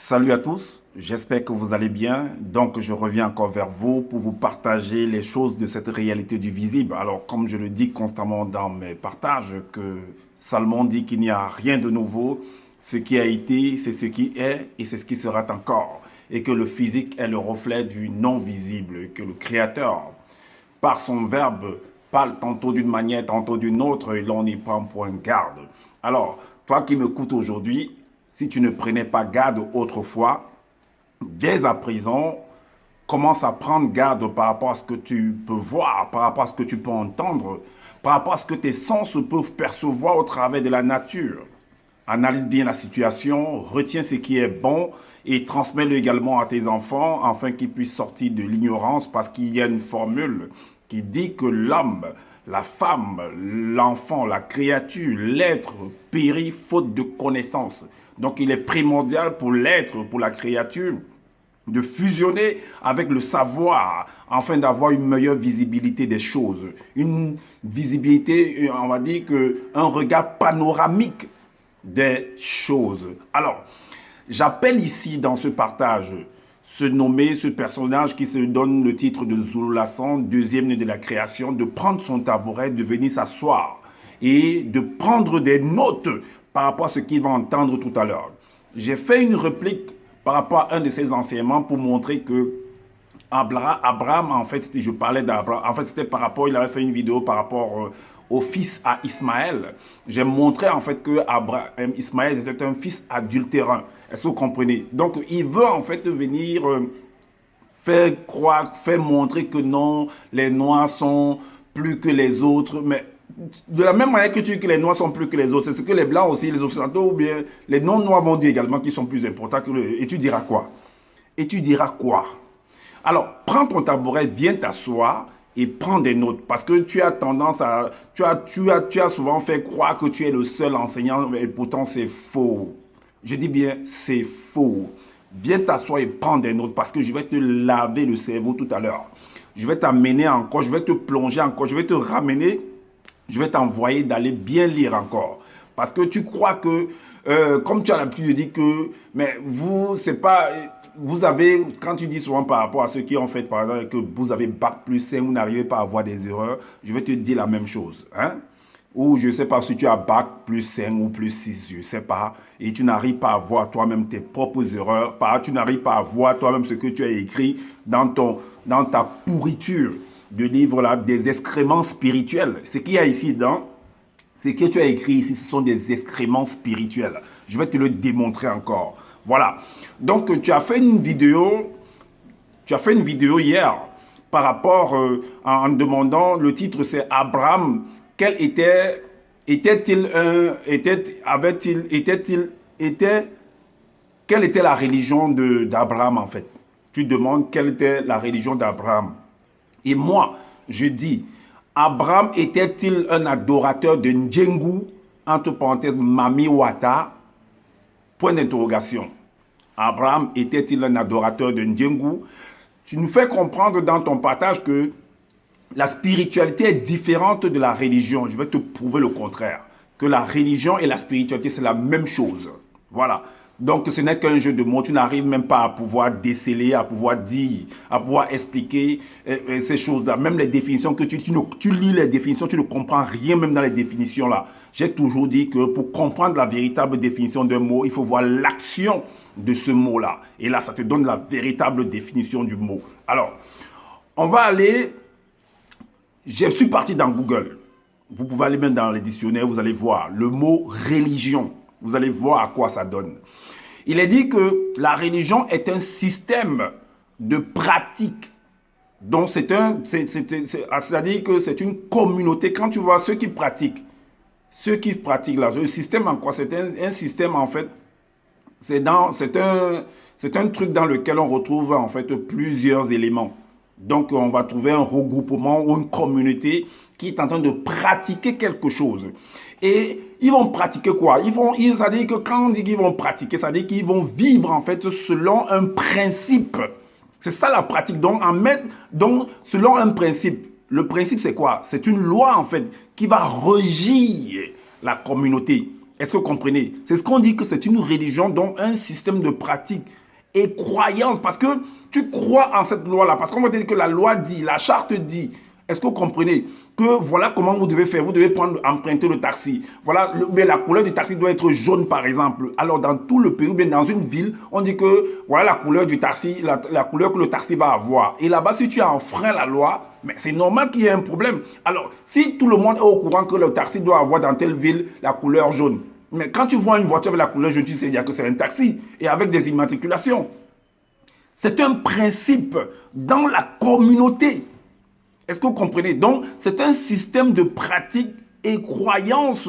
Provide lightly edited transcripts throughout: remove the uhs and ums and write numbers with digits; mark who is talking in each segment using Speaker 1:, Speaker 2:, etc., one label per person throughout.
Speaker 1: Salut à tous, j'espère que vous allez bien. Donc, je reviens encore vers vous pour vous partager les choses de cette réalité du visible. Alors, comme je le dis constamment dans mes partages, que Salomon dit qu'il n'y a rien de nouveau. Ce qui a été, c'est ce qui est et c'est ce qui sera encore. Et que le physique est le reflet du non-visible. Et que le Créateur, par son verbe, parle tantôt d'une manière, tantôt d'une autre, et l'on y prend point garde. Alors, toi qui m'écoutes aujourd'hui, si tu ne prenais pas garde autrefois, dès à présent, commence à prendre garde par rapport à ce que tu peux voir, par rapport à ce que tu peux entendre, par rapport à ce que tes sens peuvent percevoir au travers de la nature. Analyse bien la situation, retiens ce qui est bon et transmets-le également à tes enfants afin qu'ils puissent sortir de l'ignorance parce qu'il y a une formule qui dit que l'homme, la femme, l'enfant, la créature, l'être périt faute de connaissance. Donc il est primordial pour l'être, pour la créature, de fusionner avec le savoir afin d'avoir une meilleure visibilité des choses. Une visibilité, on va dire un regard panoramique des choses. Alors, j'appelle ici dans ce partage ce personnage qui se donne le titre de Zululassan, deuxième né de la création, de prendre son tabouret, de venir s'asseoir et de prendre des notes par rapport à ce qu'il va entendre tout à l'heure. J'ai fait une réplique par rapport à un de ses enseignements pour montrer que Abraham, en fait, je parlais d'Abraham, en fait, c'était par rapport, il avait fait une vidéo par rapport au fils à Ismaël. J'ai montré en fait que Ismaël était un fils adultérin. Est-ce que vous comprenez? Donc, il veut en fait venir faire croire, faire montrer que non, les Noirs sont plus que les autres, mais de la même manière que tu dis que les Noirs sont plus que les autres, c'est ce que les Blancs aussi, les Occidentaux ou bien les non-Noirs vont dire également qu'ils sont plus importants que les... Et tu diras quoi? Et tu diras quoi? Alors, prends ton tabouret, viens t'asseoir et prends des notes. Parce que tu as tendance à... Tu as souvent fait croire que tu es le seul enseignant, et pourtant c'est faux. Je dis bien, c'est faux. Viens t'asseoir et prends des notes parce que je vais te laver le cerveau tout à l'heure. Je vais t'amener encore, je vais te plonger encore, je vais te ramener, je vais t'envoyer d'aller bien lire encore. Parce que tu crois que, comme tu as l'habitude de dire que, mais vous, c'est pas... Vous avez, quand tu dis souvent par rapport à ceux qui ont fait, par exemple, que vous avez bac plus 5, vous n'arrivez pas à avoir des erreurs, je vais te dire la même chose. Hein? Ou je ne sais pas si tu as bac plus 5 ou plus 6, je ne sais pas, et tu n'arrives pas à voir toi-même tes propres erreurs, tu n'arrives pas à voir toi-même ce que tu as écrit dans ta pourriture de livre là, des excréments spirituels. Ce qu'il y a ici dedans, ce que tu as écrit ici, ce sont des excréments spirituels. Je vais te le démontrer encore. Voilà. Donc, tu as fait une vidéo hier par rapport en demandant, le titre c'est Abraham, quelle était la religion d'Abraham en fait. Tu demandes quelle était la religion d'Abraham. Et moi, je dis, Abraham était-il un adorateur de Ndjengu, entre parenthèses, Mami Wata, point d'interrogation. Abraham était-il un adorateur de Ndjengu? Tu nous fais comprendre dans ton partage que la spiritualité est différente de la religion. Je vais te prouver le contraire. Que la religion et la spiritualité, c'est la même chose. Voilà. Donc, ce n'est qu'un jeu de mots. Tu n'arrives même pas à pouvoir déceler, à pouvoir dire, à pouvoir expliquer ces choses-là. Même les définitions que tu lis les définitions, tu ne comprends rien même dans les définitions-là. J'ai toujours dit que pour comprendre la véritable définition d'un mot, il faut voir l'action de ce mot-là. Et là, ça te donne la véritable définition du mot. Alors, on va aller... Je suis parti dans Google. Vous pouvez aller même dans les dictionnaires, vous allez voir le mot religion. Vous allez voir à quoi ça donne. Il est dit que la religion est un système de pratique. Donc, c'est-à-dire que c'est une communauté. Quand tu vois ceux qui pratiquent là, le système en quoi? C'est un système en fait, c'est un truc dans lequel on retrouve en fait plusieurs éléments. Donc, on va trouver un regroupement ou une communauté qui est en train de pratiquer quelque chose. Et ils vont pratiquer quoi? Ça veut dire que quand on dit qu'ils vont pratiquer, ça veut dire qu'ils vont vivre en fait selon un principe. C'est ça la pratique. Donc, selon un principe. Le principe, c'est quoi? C'est une loi en fait qui va régir la communauté. Est-ce que vous comprenez? C'est ce qu'on dit que c'est une religion, donc un système de pratique et croyance. Parce que tu crois en cette loi-là. Parce qu'on va te dire que la loi dit, la charte dit. Est-ce que vous comprenez que voilà comment vous devez faire? Vous devez emprunter le taxi. Voilà, mais la couleur du taxi doit être jaune, par exemple. Alors, dans tout le pays ou bien dans une ville, on dit que voilà la couleur du taxi, la couleur que le taxi va avoir. Et là-bas, si tu enfreins la loi, mais c'est normal qu'il y ait un problème. Alors, si tout le monde est au courant que le taxi doit avoir dans telle ville la couleur jaune, mais quand tu vois une voiture avec la couleur jaune, tu sais déjà que c'est un taxi et avec des immatriculations. C'est un principe dans la communauté. Est-ce que vous comprenez? Donc, c'est un système de pratique et croyance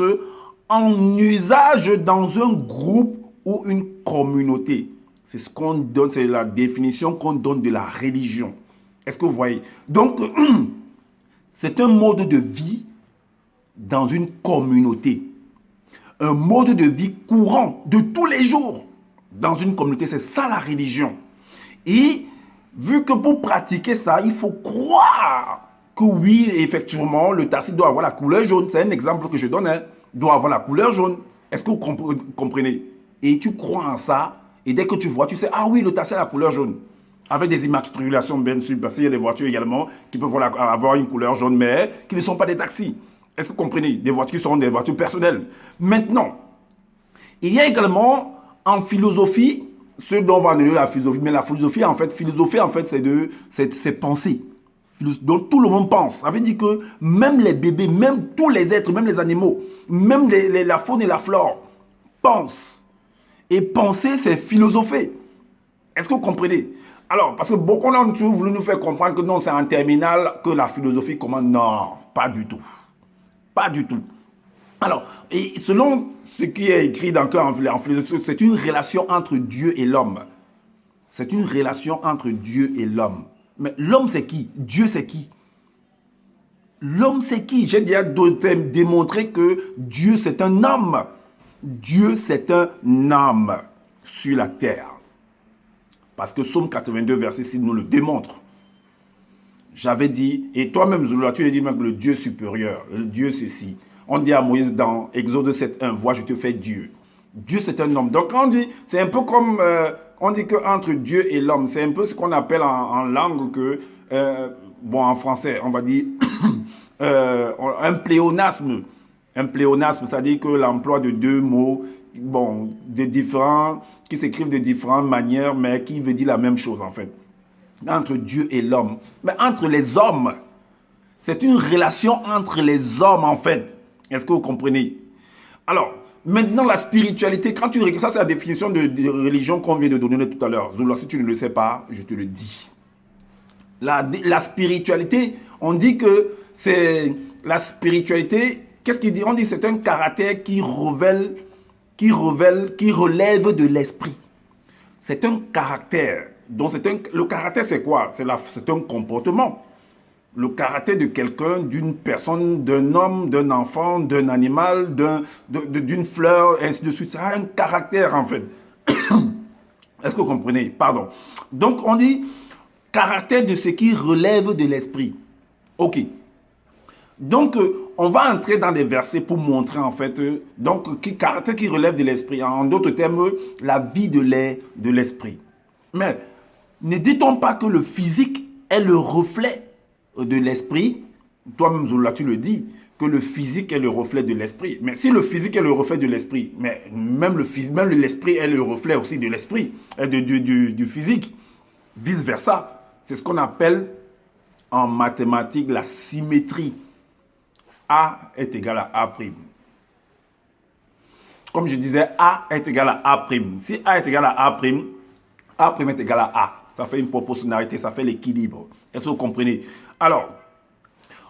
Speaker 1: en usage dans un groupe ou une communauté. C'est ce qu'on donne, c'est la définition qu'on donne de la religion. Est-ce que vous voyez? Donc, c'est un mode de vie dans une communauté. Un mode de vie courant de tous les jours dans une communauté. C'est ça la religion. Et vu que pour pratiquer ça, il faut croire que oui, effectivement, le taxi doit avoir la couleur jaune. C'est un exemple que je donne. Hein. Il doit avoir la couleur jaune. Est-ce que vous comprenez? Et tu crois en ça. Et dès que tu vois, tu sais, ah oui, le taxi a la couleur jaune. Avec des immatriculations bien sûr, parce qu'il y a des voitures également qui peuvent avoir une couleur jaune, mais qui ne sont pas des taxis. Est-ce que vous comprenez? Des voitures qui sont des voitures personnelles. Maintenant, il y a également en philosophie, ce dont on va donner la philosophie, mais la philosophie, en fait, c'est penser. Donc tout le monde pense. Ça veut dire que même les bébés, même tous les êtres, même les animaux, même la faune et la flore pensent. Et penser, c'est philosopher. Est-ce que vous comprenez? Alors, parce que beaucoup ont toujours voulu nous faire comprendre que non, c'est en terminale que la philosophie commence. Non, pas du tout. Pas du tout. Alors, et selon ce qui est écrit en philosophie, c'est une relation entre Dieu et l'homme. C'est une relation entre Dieu et l'homme. Mais l'homme, c'est qui? Dieu, c'est qui? L'homme, c'est qui? J'ai déjà démontré que Dieu, c'est un homme. Dieu, c'est un homme sur la terre. Parce que Psaume 82, verset 6 nous le démontre. J'avais dit, et toi-même, Zoula, tu as dit même que le Dieu supérieur, le Dieu ceci. On dit à Moïse dans Exode 7.1, vois, je te fais Dieu. Dieu, c'est un homme. Donc, on dit, c'est un peu comme... on dit qu'entre Dieu et l'homme, c'est un peu ce qu'on appelle en langue que, bon, en français, on va dire un pléonasme. Un pléonasme, c'est-à-dire que l'emploi de deux mots, bon, qui s'écrivent de différentes manières, mais qui veut dire la même chose, en fait. Entre Dieu et l'homme. Mais entre les hommes, c'est une relation entre les hommes, en fait. Est-ce que vous comprenez? Alors, maintenant, la spiritualité, quand tu regardes, ça c'est la définition de religion qu'on vient de donner tout à l'heure. Zoula, si tu ne le sais pas, je te le dis. La spiritualité, on dit que c'est la spiritualité, qu'est-ce qu'il dit? On dit que c'est un caractère qui relève de l'esprit. C'est un caractère. Donc, le caractère, c'est quoi? C'est un comportement. Le caractère de quelqu'un, d'une personne, d'un homme, d'un enfant, d'un animal, d'une fleur, ainsi de suite. Ça a un caractère, en fait. Est-ce que vous comprenez? Pardon. Donc, on dit caractère de ce qui relève de l'esprit. OK. Donc, on va entrer dans des versets pour montrer, en fait, caractère qui relève de l'esprit. En d'autres termes, la vie de l'esprit. Mais, ne dit-on pas que le physique est le reflet de l'esprit? Toi-même, Zola, tu le dis, que le physique est le reflet de l'esprit. Mais si le physique est le reflet de l'esprit, mais même l'esprit est le reflet aussi de l'esprit, du physique, vice-versa. C'est ce qu'on appelle en mathématiques la symétrie. A est égal à A'. Comme je disais, A est égal à A'. Si A est égal à A', A' est égal à A. Ça fait une proportionnalité, ça fait l'équilibre. Est-ce que vous comprenez? Alors,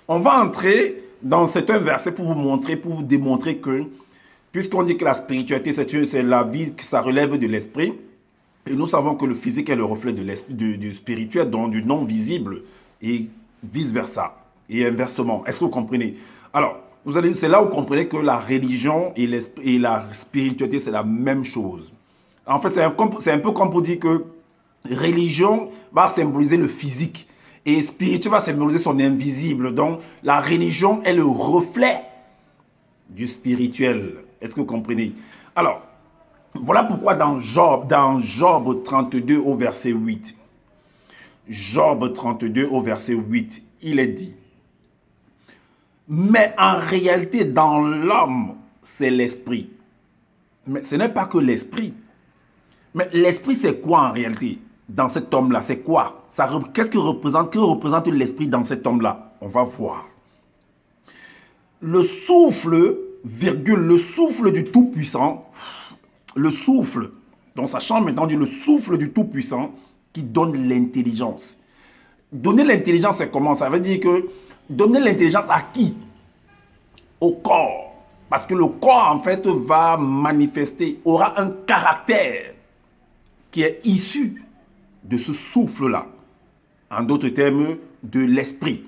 Speaker 1: on va entrer dans un verset pour vous démontrer que, puisqu'on dit que la spiritualité, c'est la vie, que ça relève de l'esprit, et nous savons que le physique est le reflet du spirituel, donc du non-visible, et vice-versa, et inversement. Est-ce que vous comprenez? Alors, c'est là où vous comprenez que la religion et la spiritualité, c'est la même chose. En fait, c'est un peu comme pour dire que religion va symboliser le physique et spirituel va symboliser son invisible. Donc, la religion est le reflet du spirituel. Est-ce que vous comprenez? Alors, voilà pourquoi dans Job 32 au verset 8, Job 32 au verset 8, il est dit, mais en réalité, dans l'homme, c'est l'esprit. Mais ce n'est pas que l'esprit. Mais l'esprit, c'est quoi en réalité? Dans cet homme-là, c'est quoi? Qu'est-ce que représente l'esprit dans cet homme-là? On va voir. Le souffle, virgule, le souffle du Tout-Puissant, le souffle, dans sa chambre maintenant dit le souffle du Tout-Puissant qui donne l'intelligence. Donner l'intelligence, c'est comment? Ça veut dire que donner l'intelligence à qui? Au corps. Parce que le corps, en fait, va manifester, aura un caractère qui est issu de ce souffle-là. En d'autres termes, de l'esprit.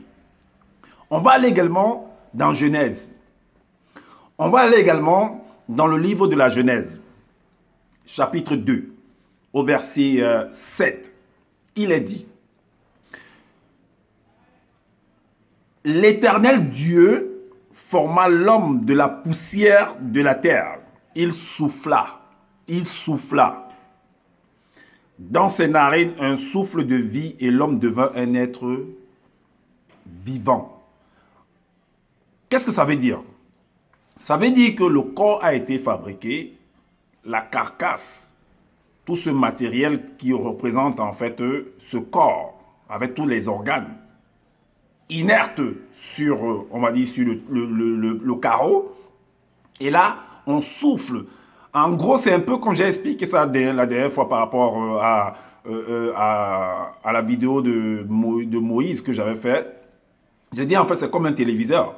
Speaker 1: On va aller également dans Genèse. On va aller également dans le livre de la Genèse, chapitre 2, au verset 7. Il est dit, l'Éternel Dieu forma l'homme de la poussière de la terre. Il souffla dans ses narines un souffle de vie et l'homme devint un être vivant. Qu'est-ce que ça veut dire? Ça veut dire que le corps a été fabriqué, la carcasse, tout ce matériel qui représente en fait ce corps, avec tous les organes, inerte sur, on va dire, sur le carreau. Et là, on souffle. En gros, c'est un peu comme j'ai expliqué ça la dernière fois par rapport à la vidéo de Moïse que j'avais faite. J'ai dit, en fait, c'est comme un téléviseur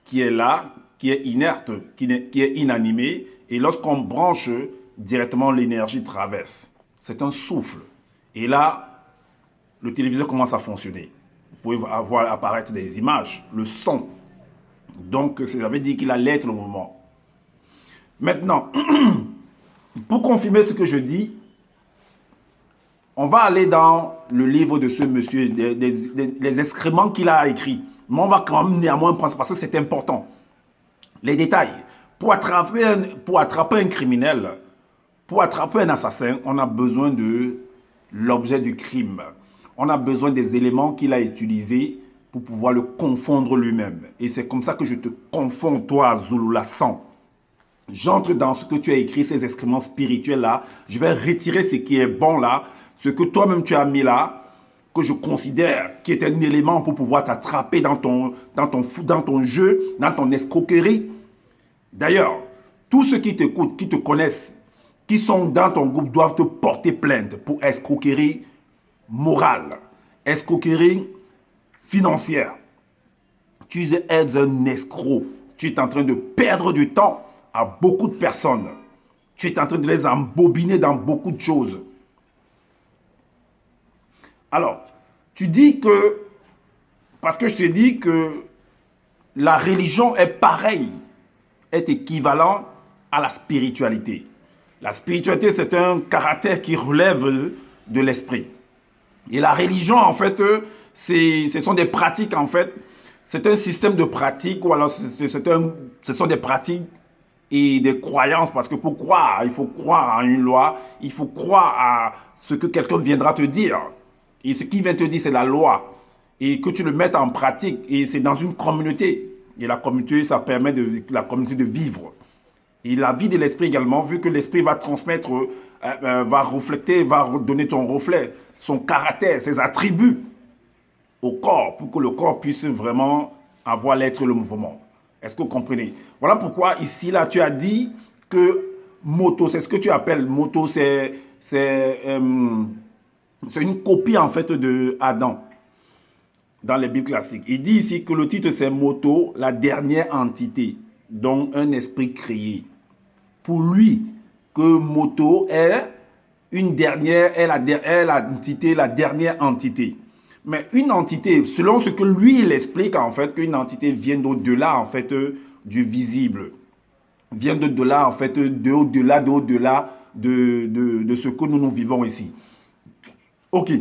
Speaker 1: qui est là, qui est inerte, qui est inanimé. Et lorsqu'on branche, directement, l'énergie traverse. C'est un souffle. Et là, le téléviseur commence à fonctionner. Vous pouvez voir apparaître des images, le son. Donc, ça veut dire qu'il a l'être le moment. Maintenant, pour confirmer ce que je dis, on va aller dans le livre de ce monsieur, les excréments qu'il a écrits. Mais on va quand même néanmoins penser, parce que c'est important. Les détails. Pour attraper un criminel, pour attraper un assassin, on a besoin de l'objet du crime. On a besoin des éléments qu'il a utilisés pour pouvoir le confondre lui-même. Et c'est comme ça que je te confonds, toi, Zulula 100. J'entre dans ce que tu as écrit, ces excréments spirituels-là. Je vais retirer ce qui est bon là, ce que toi-même tu as mis là, que je considère qui est un élément pour pouvoir t'attraper dans ton jeu, dans ton escroquerie. D'ailleurs, tous ceux qui t'écoutent, qui te connaissent, qui sont dans ton groupe doivent te porter plainte pour escroquerie morale, escroquerie financière. Tu es un escroc. Tu es en train de perdre du temps à beaucoup de personnes. Tu es en train de les embobiner dans beaucoup de choses. Alors, tu dis que, parce que je te dis que la religion est pareille, est équivalent à la spiritualité. La spiritualité, c'est un caractère qui relève de l'esprit. Et la religion, en fait, ce sont des pratiques, en fait. C'est un système de pratiques, ou alors ce sont des pratiques et des croyances, parce que pour croire, il faut croire à une loi, il faut croire à ce que quelqu'un viendra te dire. Et ce qu'il vient te dire, c'est la loi. Et que tu le mettes en pratique, et c'est dans une communauté. Et la communauté, ça permet la communauté de vivre. Et la vie de l'esprit également, vu que l'esprit va transmettre, va refléter, va donner ton reflet, son caractère, ses attributs au corps, pour que le corps puisse vraiment avoir l'être, le mouvement. Est-ce que vous comprenez? Voilà pourquoi ici, là, tu as dit que moto, c'est ce que tu appelles moto, c'est une copie en fait de Adam dans les Bibles classiques. Il dit ici que le titre c'est moto, la dernière entité, donc un esprit créé. Pour lui, que moto est une dernière, est l'entité, la dernière entité. Mais une entité, selon ce que lui il explique en fait, qu'une entité vient d'au-delà en fait du visible, vient d'au-delà en fait, d'au-delà de ce que nous vivons ici. Ok.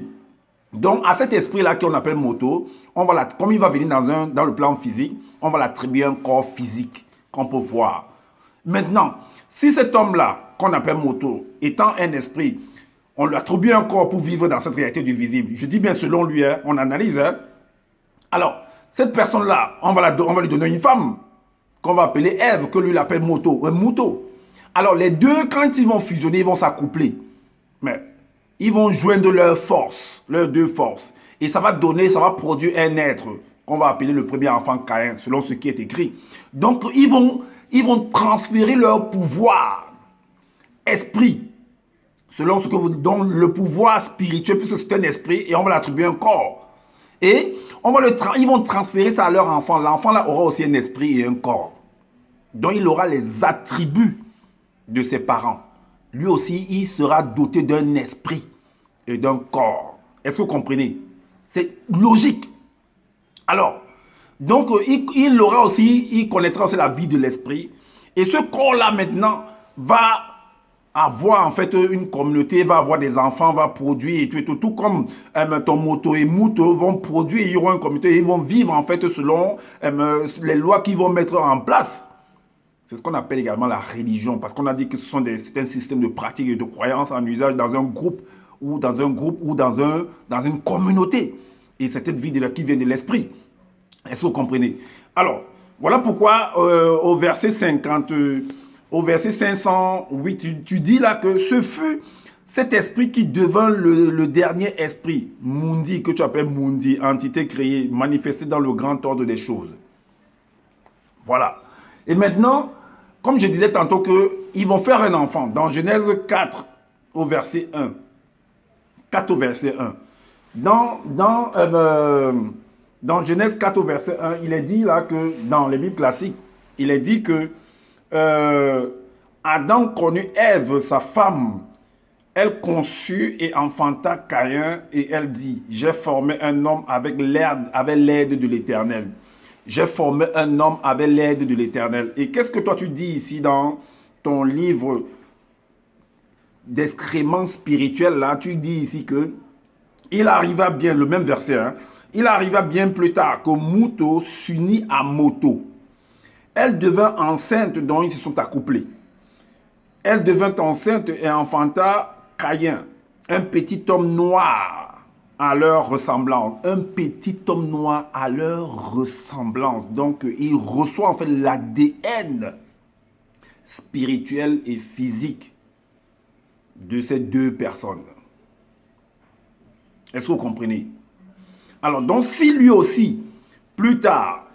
Speaker 1: Donc à cet esprit-là qu'on appelle moto, comme il va venir dans le plan physique, on va l'attribuer un corps physique qu'on peut voir. Maintenant, si cet homme-là, qu'on appelle moto, étant un esprit, on lui attribue un corps pour vivre dans cette réalité du visible. Je dis bien selon lui, hein, on analyse. Hein. Alors, cette personne-là, on va lui donner une femme, qu'on va appeler Ève, que lui l'appelle moto, un mouton. Alors, les deux, quand ils vont fusionner, ils vont s'accoupler. Mais ils vont joindre leurs forces, leurs deux forces. Et ça va donner, ça va produire un être qu'on va appeler le premier enfant Caïn, selon ce qui est écrit. Donc, ils vont transférer leur pouvoir, esprit, selon ce que vous donnez, le pouvoir spirituel, puisque c'est un esprit, et on va l'attribuer un corps. Et ils vont transférer ça à leur enfant. L'enfant là aura aussi un esprit et un corps. Donc, il aura les attributs de ses parents. Lui aussi, il sera doté d'un esprit et d'un corps. Est-ce que vous comprenez? C'est logique. Alors, donc, il connaîtra aussi la vie de l'esprit. Et ce corps-là, maintenant, va avoir en fait une communauté, va avoir des enfants, va produire et tout comme ton moto et mouto vont produire, ils auront une communauté, ils vont vivre en fait selon les lois qu'ils vont mettre en place. C'est ce qu'on appelle également la religion, parce qu'on a dit que c'est un système de pratiques et de croyances en usage dans un groupe ou dans une communauté. Et c'est cette vie qui vient de l'esprit. Est-ce que vous comprenez? Alors, voilà pourquoi au verset 508, tu dis là que ce fut cet esprit qui devint le dernier esprit, Mundi, que tu appelles Mundi, entité créée, manifestée dans le grand ordre des choses. Voilà. Et maintenant, comme je disais tantôt qu'ils vont faire un enfant, dans Genèse 4 au verset 1. 4 au verset 1. Dans Genèse 4 au verset 1, il est dit là que, dans les Bibles classiques, il est dit que Adam connut Ève, sa femme. Elle conçut et enfanta Caïn et elle dit, j'ai formé un homme avec l'aide de l'Éternel. J'ai formé un homme avec l'aide de l'Éternel. Et qu'est-ce que toi tu dis ici dans ton livre d'excréments spirituels là? Tu dis ici que il arriva bien, le même verset, hein, il arriva bien plus tard que Mouto s'unit à Moto. Elle devint enceinte dont ils se sont accouplés. Elle devint enceinte et enfanta Caïn, un petit homme noir à leur ressemblance. Un petit homme noir à leur ressemblance. Donc, il reçoit en fait l'ADN spirituel et physique de ces deux personnes. Est-ce que vous comprenez? Alors, donc, si lui aussi, plus tard,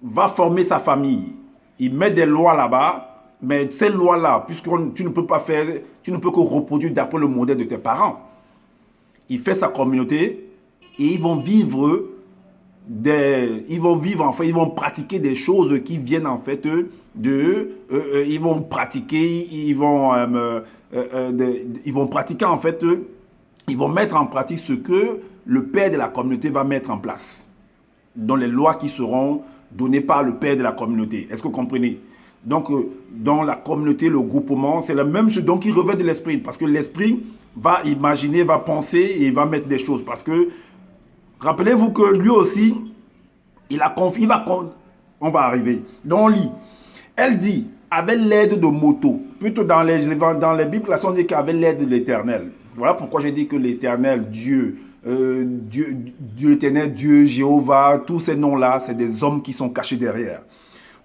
Speaker 1: va former sa famille, il met des lois là-bas, mais ces lois-là, puisque tu ne peux que reproduire d'après le modèle de tes parents. Il fait sa communauté et ils vont ils vont pratiquer des choses qui viennent en fait ils vont pratiquer, ils vont pratiquer en fait, ils vont mettre en pratique ce que le père de la communauté va mettre en place, dans les lois qui seront données par le père de la communauté. Est-ce que vous comprenez? Donc, dans la communauté, le groupement, c'est la même chose. Donc, il revêt de l'esprit. Parce que l'esprit va imaginer, va penser et va mettre des choses. Parce que, rappelez-vous que lui aussi, il a confié, on va arriver. Donc, on lit. Elle dit, avec l'aide de Moto. Plutôt dans les Bibles, on dit qu'avec l'aide de l'Éternel. Voilà pourquoi j'ai dit que l'Éternel, Dieu, l'Éternel, Dieu, Jéhovah, tous ces noms-là, c'est des hommes qui sont cachés derrière.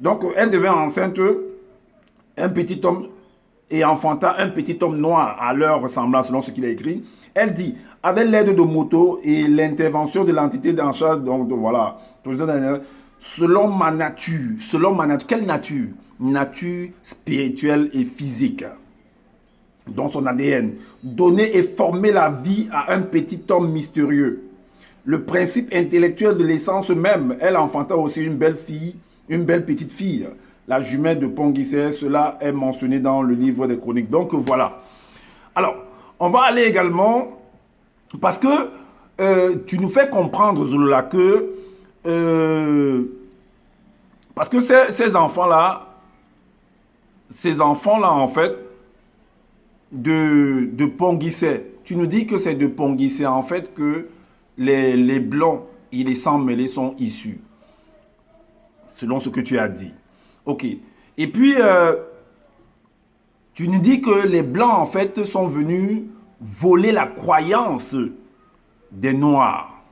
Speaker 1: Donc, elle devint enceinte, un petit homme, et enfanta un petit homme noir à leur ressemblance, selon ce qu'il a écrit. Elle dit, avec l'aide de Moto et l'intervention de l'entité d'en charge, donc voilà, selon ma nature, quelle nature? Nature spirituelle et physique, dans son ADN, donner et former la vie à un petit homme mystérieux. Le principe intellectuel de l'essence même, elle enfanta aussi une belle petite fille, la jumelle de Pongisser. Cela est mentionné dans le livre des Chroniques. Donc voilà. Alors, on va aller également, parce que tu nous fais comprendre, Zouloula, que parce que ces enfants-là, en fait, de Pongisser, tu nous dis que c'est de Pongisser, en fait, que les blancs et les sangs mêlés sont issus. Selon ce que tu as dit. Ok. Et puis, Tu nous dis que les Blancs, en fait, sont venus voler la croyance des Noirs.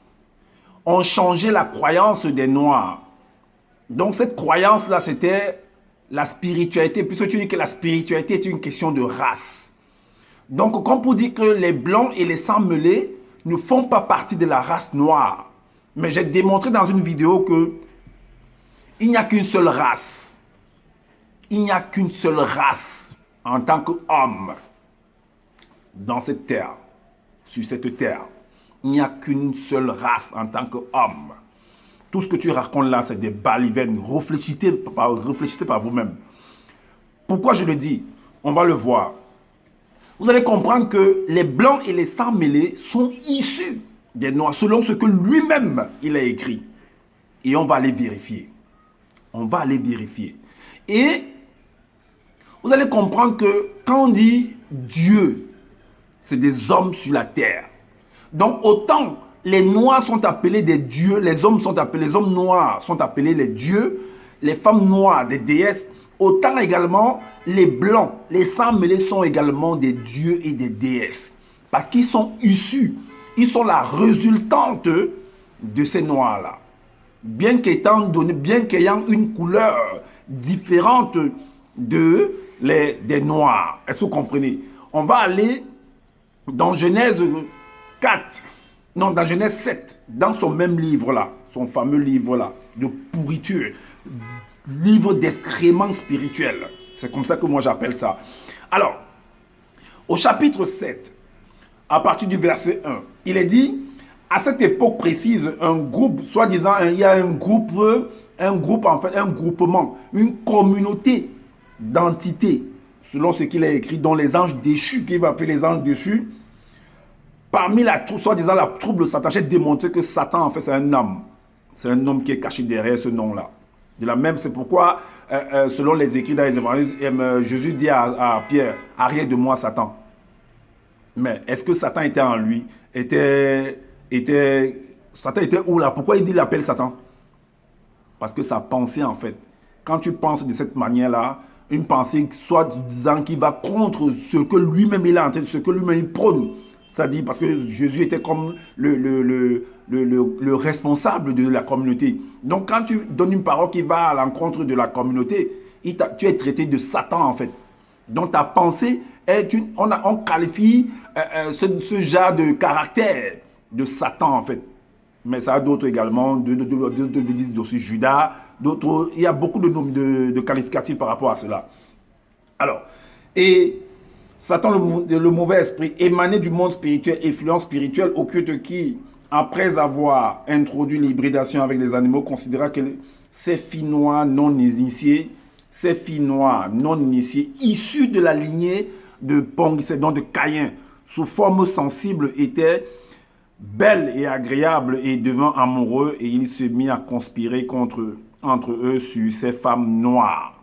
Speaker 1: Ont changé la croyance des Noirs. Donc cette croyance-là, c'était la spiritualité, puisque tu dis que la spiritualité est une question de race. Donc, comme pour dire que les Blancs et les sang-mêlés ne font pas partie de la race noire. Mais j'ai démontré dans une vidéo que il n'y a qu'une seule race. Il n'y a qu'une seule race en tant qu'homme dans cette terre, sur cette terre. Il n'y a qu'une seule race en tant qu'homme. Tout ce que tu racontes là, c'est des balivernes. Réfléchissez par vous-même. Pourquoi je le dis? On va le voir. Vous allez comprendre que les Blancs et les sang-mêlés sont issus des Noirs, selon ce que lui-même il a écrit. Et on va aller vérifier. On va aller vérifier. Et vous allez comprendre que quand on dit Dieu, c'est des hommes sur la terre. Donc autant les Noirs sont appelés des dieux, les hommes noirs sont appelés les dieux, les femmes noires des déesses, autant également les Blancs, les sang-mêlés sont également des dieux et des déesses. Parce qu'ils sont issus, ils sont la résultante de ces Noirs-là. Bien qu'ayant une couleur différente des Noirs. Est-ce que vous comprenez? On va aller dans Genèse 4, non, dans Genèse 7, dans son même livre-là, son fameux livre-là, de pourriture, livre d'excréments spirituels. C'est comme ça que moi j'appelle ça. Alors, au chapitre 7, à partir du verset 1, il est dit, à cette époque précise, un groupe, soi-disant, il y a un groupement, une communauté d'entités, selon ce qu'il a écrit, dont les anges déchus, qu'il va appeler les anges déchus, parmi la troupe, soi-disant la troupe de Satan, j'ai démontré que Satan, en fait, c'est un homme. C'est un homme qui est caché derrière ce nom-là. De la même, c'est pourquoi, selon les écrits dans les évangiles, Jésus dit à Pierre, arrête de moi, Satan. Mais est-ce que Satan était en lui? Satan était où là? Pourquoi il l'appelle Satan? Parce que sa pensée, en fait, quand tu penses de cette manière-là, une pensée soit disant qu'il va contre ce que lui-même il a en tête, ce que lui-même il prône. C'est-à-dire parce que Jésus était comme le responsable de la communauté. Donc quand tu donnes une parole qui va à l'encontre de la communauté, tu es traité de Satan en fait. Donc ta pensée, on qualifie ce genre de caractère de Satan en fait. Mais ça a d'autres également, d'autres disent aussi Judas, d'autres, il y a beaucoup de qualificatifs par rapport à cela. Alors, et Satan, le mauvais esprit, émané du monde spirituel, influence spirituelle occulte qui, après avoir introduit l'hybridation avec les animaux, considéra que ces filles noires non initiées, issues de la lignée de Pongicé, donc de Caïn, sous forme sensible, étaient belles et agréables et devenant amoureux, et il se mit à conspirer entre eux sur ces femmes noires,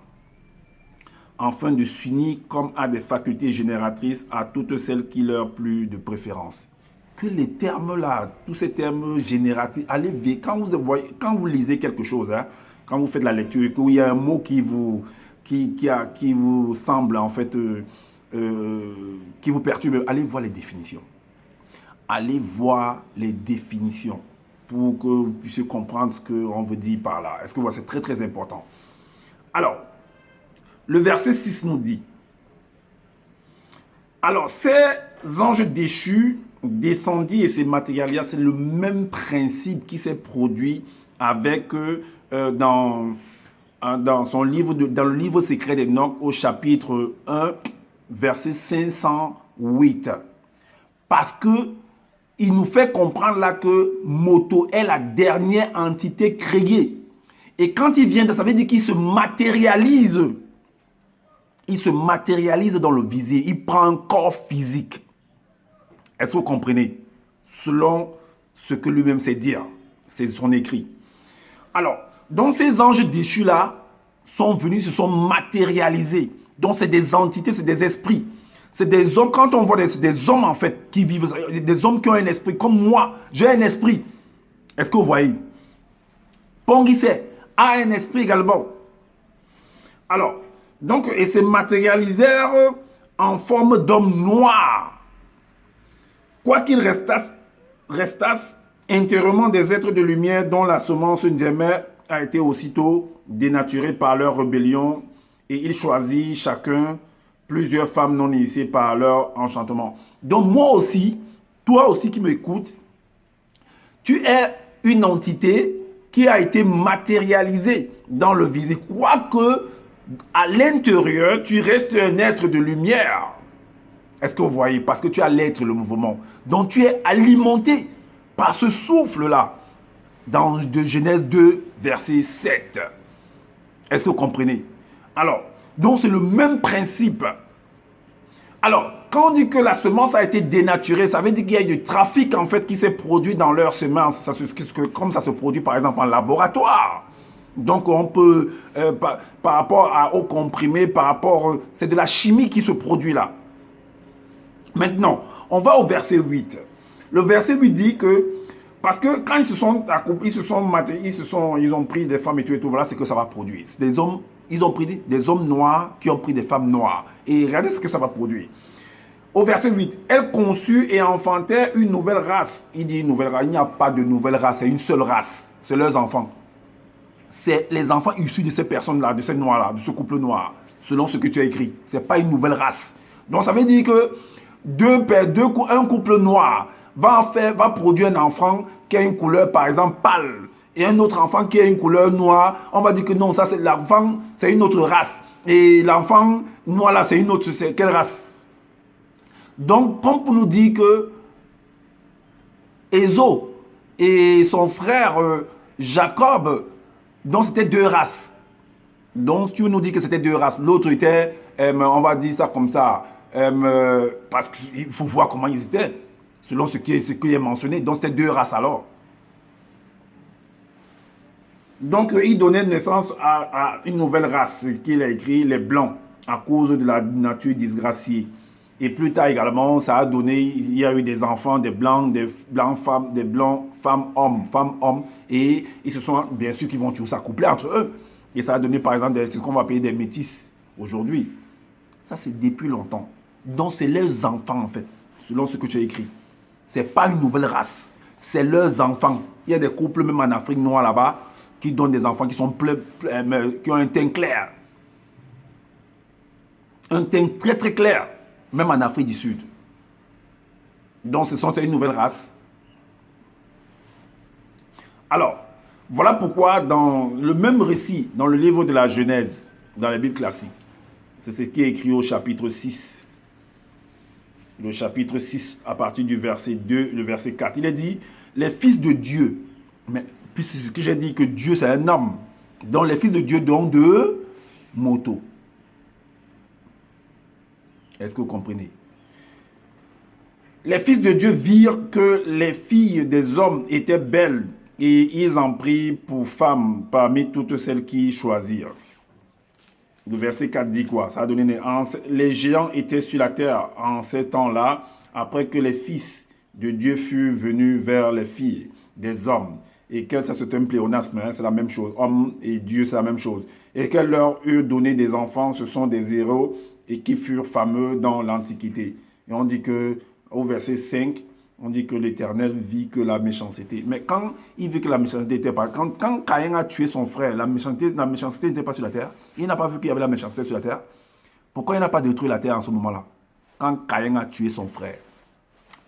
Speaker 1: afin de s'unir comme à des facultés génératrices à toutes celles qui leur plurent de préférence. Que les termes là, tous ces termes génératifs, allez vite, quand vous lisez quelque chose, hein, quand vous faites la lecture et qu'il y a un mot qui vous semble en fait, qui vous perturbe, allez voir les définitions. Allez voir les définitions pour que vous puissiez comprendre ce qu'on veut dire par là. Est-ce que voilà, c'est très très important. Alors, le verset 6 nous dit, alors ces anges déchus descendit et se matérialisa, c'est le même principe qui s'est produit avec dans son livre dans le livre secret d'Enoch au chapitre 1 verset 508, parce que il nous fait comprendre là que Moto est la dernière entité créée, et quand il vient, ça veut dire qu'il se matérialise. Il se matérialise dans le visier, il prend un corps physique. Est-ce que vous comprenez? Selon ce que lui-même sait dire, c'est son écrit. Alors, donc ces anges déchus-là sont venus, se sont matérialisés. Donc c'est des entités, c'est des esprits. C'est des hommes, quand on voit des hommes en fait qui vivent, des hommes qui ont un esprit, comme moi, j'ai un esprit. Est-ce que vous voyez? Pongicé a un esprit également. Alors, donc, et se matérialisèrent en forme d'homme noir. Quoi qu'il restasse intérieurement des êtres de lumière dont la semence d'Aimer a été aussitôt dénaturée par leur rébellion et ils choisissent chacun plusieurs femmes non initiées par leur enchantement. Donc moi aussi, toi aussi qui m'écoutes, tu es une entité qui a été matérialisée dans le visible. Quoique, à l'intérieur, tu restes un être de lumière. Est-ce que vous voyez? Parce que tu as l'être, le mouvement. Donc tu es alimenté par ce souffle-là. Dans de Genèse 2, verset 7. Est-ce que vous comprenez? Alors, donc c'est le même principe. Alors, quand on dit que la semence a été dénaturée, ça veut dire qu'il y a eu du trafic en fait qui s'est produit dans leur semence, comme ça se produit par exemple en laboratoire. Donc on peut, par rapport au comprimé, c'est de la chimie qui se produit là. Maintenant, on va au verset 8. Le verset 8 dit que, parce que quand ils ont pris des femmes et tout, voilà, c'est que ça va produire. C'est des hommes, ils ont pris des hommes noirs qui ont pris des femmes noires. Et regardez ce que ça va produire. Au verset 8, elle conçut et enfantait une nouvelle race. Il dit une nouvelle race, il n'y a pas de nouvelle race, c'est une seule race. C'est leurs enfants. C'est les enfants issus de ces personnes-là, de ces noirs-là, de ce couple noir, selon ce que tu as écrit. Ce n'est pas une nouvelle race. Donc ça veut dire que un couple noir va produire un enfant qui a une couleur, par exemple, pâle, et un autre enfant qui a une couleur noire. On va dire que non, ça c'est l'enfant, c'est une autre race. Et l'enfant noir là, c'est une autre, c'est quelle race? Donc, comme pour nous dire que Ésaü et son frère Jacob, donc c'était deux races. Donc, tu nous dis que c'était deux races. L'autre était, on va dire ça comme ça, parce qu'il faut voir comment ils étaient, selon ce qui est mentionné. Donc, c'était deux races alors. Donc, il donnait naissance à une nouvelle race qu'il a écrit, les Blancs, à cause de la nature disgraciée. Et plus tard également, ça a donné, il y a eu des enfants, des blancs femmes, hommes. Et ils se sont, bien sûr, qui vont toujours s'accoupler entre eux. Et ça a donné, par exemple, ce qu'on va appeler des métis aujourd'hui. Ça, c'est depuis longtemps. Donc, c'est leurs enfants, en fait, selon ce que tu as écrit. Ce n'est pas une nouvelle race. C'est leurs enfants. Il y a des couples, même en Afrique noire là-bas, qui donnent des enfants qui ont un teint clair. Un teint très, très clair. Même en Afrique du Sud. Donc, c'est une nouvelle race. Alors, voilà pourquoi dans le même récit, dans le livre de la Genèse, dans la Bible classique, c'est ce qui est écrit au chapitre 6. Le chapitre 6, à partir du verset 2, le verset 4. Il est dit, les fils de Dieu, mais puis c'est ce que j'ai dit, que Dieu c'est un homme. Donc, les fils de Dieu donnent deux motos. Est-ce que vous comprenez? Les fils de Dieu virent que les filles des hommes étaient belles et ils en prirent pour femmes parmi toutes celles qu'ils choisirent. Le verset 4 dit quoi? Ça a donné naissance. Les géants étaient sur la terre en ces temps-là, après que les fils de Dieu furent venus vers les filles des hommes. Et que ça c'est un pléonasme, hein, c'est la même chose. Homme et Dieu, c'est la même chose. Et qu'elles leur eurent donné des enfants, ce sont des héros et qui furent fameux dans l'Antiquité. Et on dit que, au verset 5, on dit que l'Éternel vit que la méchanceté. Mais quand il vit que la méchanceté n'était pas, quand Caïn a tué son frère, la méchanceté n'était pas sur la terre. Il n'a pas vu qu'il y avait la méchanceté sur la terre. Pourquoi il n'a pas détruit la terre en ce moment-là? Quand Caïn a tué son frère.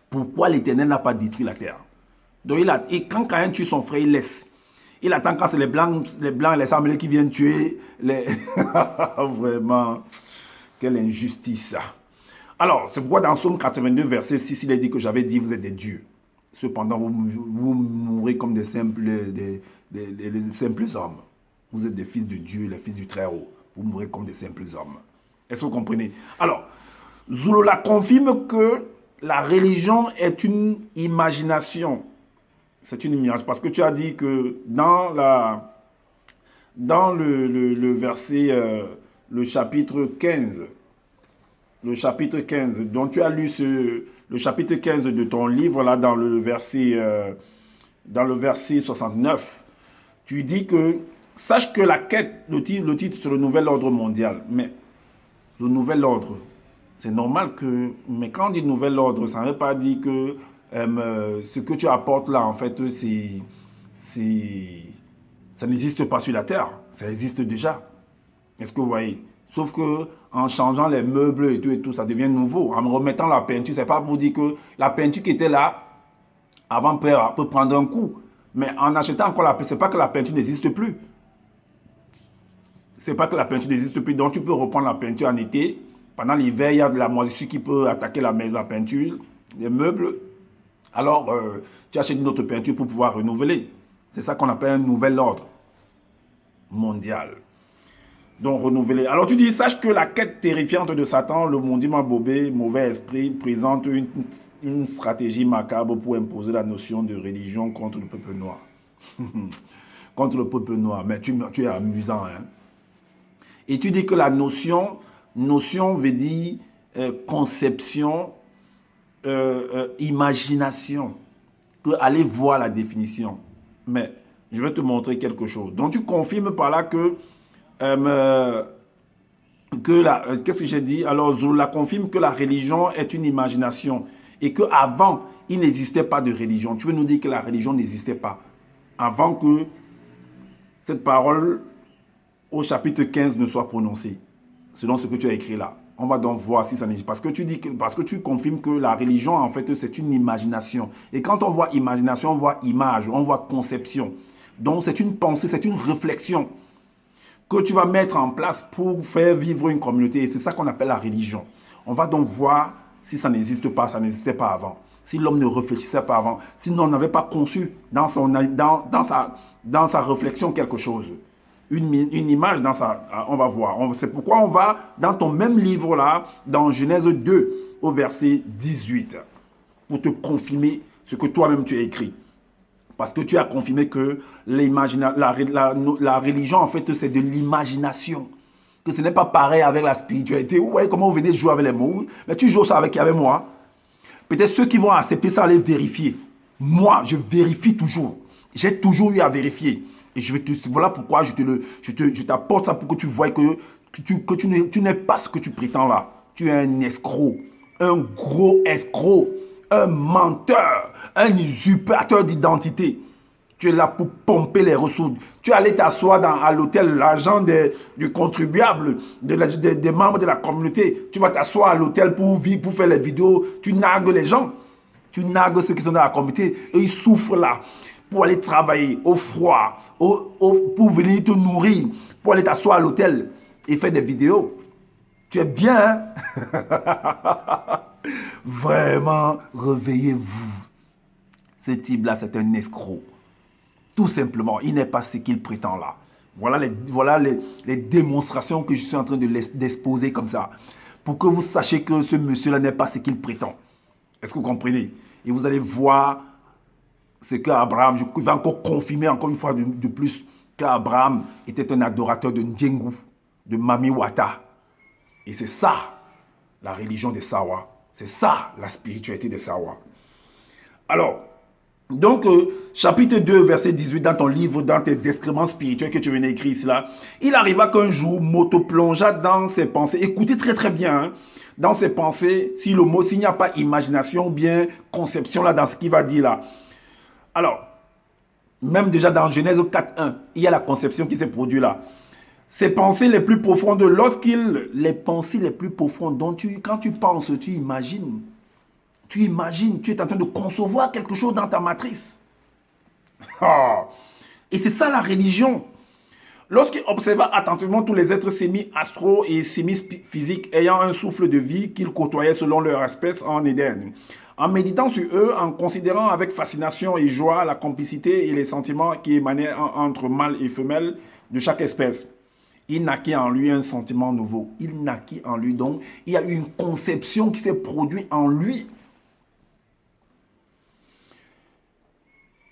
Speaker 1: Pourquoi l'Éternel n'a pas détruit la terre? Donc et quand Caïn tue son frère, il laisse. Il attend quand c'est les blancs et les Samuels qui viennent tuer les... Vraiment... Quelle injustice. Alors, c'est pourquoi dans Psaume 82, verset 6, il est dit que j'avais dit, vous êtes des dieux. Cependant, vous mourrez comme des simples hommes. Vous êtes des fils de Dieu, les fils du Très-Haut. Vous mourrez comme des simples hommes. Est-ce que vous comprenez? Alors, Zouloula confirme que la religion est une imagination. C'est une imagination. Parce que tu as dit que dans le verset... le chapitre 15, dont tu as lu le chapitre 15 de ton livre, là, dans le verset 69, tu dis que, sache que la quête, le titre sur le nouvel ordre mondial, mais le nouvel ordre, C'est normal que... Mais quand on dit nouvel ordre, ça ne veut pas dire que ce que tu apportes là, en fait, ça n'existe pas sur la Terre. Ça existe déjà. Est-ce que vous voyez? Sauf que en changeant les meubles et tout, ça devient nouveau. En me remettant la peinture, c'est pas pour dire que la peinture qui était là avant peut prendre un coup. Mais en achetant encore la peinture, c'est pas que la peinture n'existe plus. C'est pas que la peinture n'existe plus. Donc tu peux reprendre la peinture en été. Pendant l'hiver, il y a de la moisissure qui peut attaquer la maison à peinture, les meubles. Alors, tu achètes une autre peinture pour pouvoir renouveler. C'est ça qu'on appelle un nouvel ordre mondial. Donc, renouveler. Alors, tu dis, sache que la quête terrifiante de Satan, le mondiment bobé, mauvais esprit, présente une stratégie macabre pour imposer la notion de religion contre le peuple noir. Contre le peuple noir. Mais tu es amusant, hein. Et tu dis que la notion veut dire conception, imagination. Que allez voir la définition. Mais je vais te montrer quelque chose. Donc tu confirmes par là que qu'est-ce que j'ai dit? Alors Zola confirme que la religion est une imagination et qu'avant, il n'existait pas de religion. Tu veux nous dire que la religion n'existait pas avant que cette parole au chapitre 15 ne soit prononcée, selon ce que tu as écrit là. On va donc voir si ça n'existe. Parce que tu confirmes que la religion, en fait, c'est une imagination. Et quand on voit imagination, on voit image, on voit conception. Donc, c'est une pensée, c'est une réflexion que tu vas mettre en place pour faire vivre une communauté. Et c'est ça qu'on appelle la religion. On va donc voir si ça n'existe pas, ça n'existait pas avant. Si l'homme ne réfléchissait pas avant, si l'on n'avait pas conçu dans sa réflexion quelque chose. Une image dans ça, on va voir. C'est pourquoi on va dans ton même livre là, dans Genèse 2, au verset 18, pour te confirmer ce que toi-même tu as écrit. Parce que tu as confirmé que la religion, en fait, c'est de l'imagination. Que ce n'est pas pareil avec la spiritualité. Vous voyez comment vous venez jouer avec les mots. Mais tu joues ça avec moi. Peut-être ceux qui vont accepter ça, aller vérifier. Moi, je vérifie toujours. J'ai toujours eu à vérifier. Et voilà pourquoi je t'apporte ça pour que tu vois que tu n'es pas ce que tu prétends là. Tu es un escroc, un gros escroc, un menteur, un usurpateur d'identité. Tu es là pour pomper les ressources. Tu es allé t'asseoir à l'hôtel, l'argent du contribuable, des membres de la communauté. Tu vas t'asseoir à l'hôtel pour faire les vidéos. Tu nargues les gens. Tu nargues ceux qui sont dans la communauté. Et ils souffrent là pour aller travailler au froid, pour venir te nourrir, pour aller t'asseoir à l'hôtel et faire des vidéos. Tu es bien, hein? Vraiment, réveillez-vous. Ce type-là, c'est un escroc. Tout simplement, il n'est pas ce qu'il prétend là. Voilà les démonstrations que je suis en train d'exposer comme ça. Pour que vous sachiez que ce monsieur-là n'est pas ce qu'il prétend. Est-ce que vous comprenez? Et vous allez voir c'est qu'Abraham, je vais encore confirmer encore une fois de plus qu'Abraham était un adorateur de Ndjengu, de Mami Wata. Et c'est ça, la religion des Sawa. C'est ça, la spiritualité des Sawa. Alors, donc, chapitre 2, verset 18, dans ton livre, dans tes excréments spirituels que tu venais écrire ici, là, il arriva qu'un jour, m'auto-plongea dans ses pensées. Écoutez très très bien, hein, dans ses pensées, si le mot, s'il n'y a pas imagination ou bien conception là, dans ce qu'il va dire là. Alors, même déjà dans Genèse 4.1, il y a la conception qui s'est produite là. Ces pensées les plus profondes, les pensées les plus profondes, dont quand tu penses, tu imagines, tu es en train de concevoir quelque chose dans ta matrice. Et c'est ça la religion. Lorsqu'il observa attentivement tous les êtres semi-astro et semi-physiques ayant un souffle de vie qu'ils côtoyaient selon leur espèce en Éden, en méditant sur eux, en considérant avec fascination et joie la complicité et les sentiments qui émanaient entre mâles et femelles de chaque espèce, il naquit en lui un sentiment nouveau. Il naquit en lui, donc il y a une conception qui s'est produite en lui.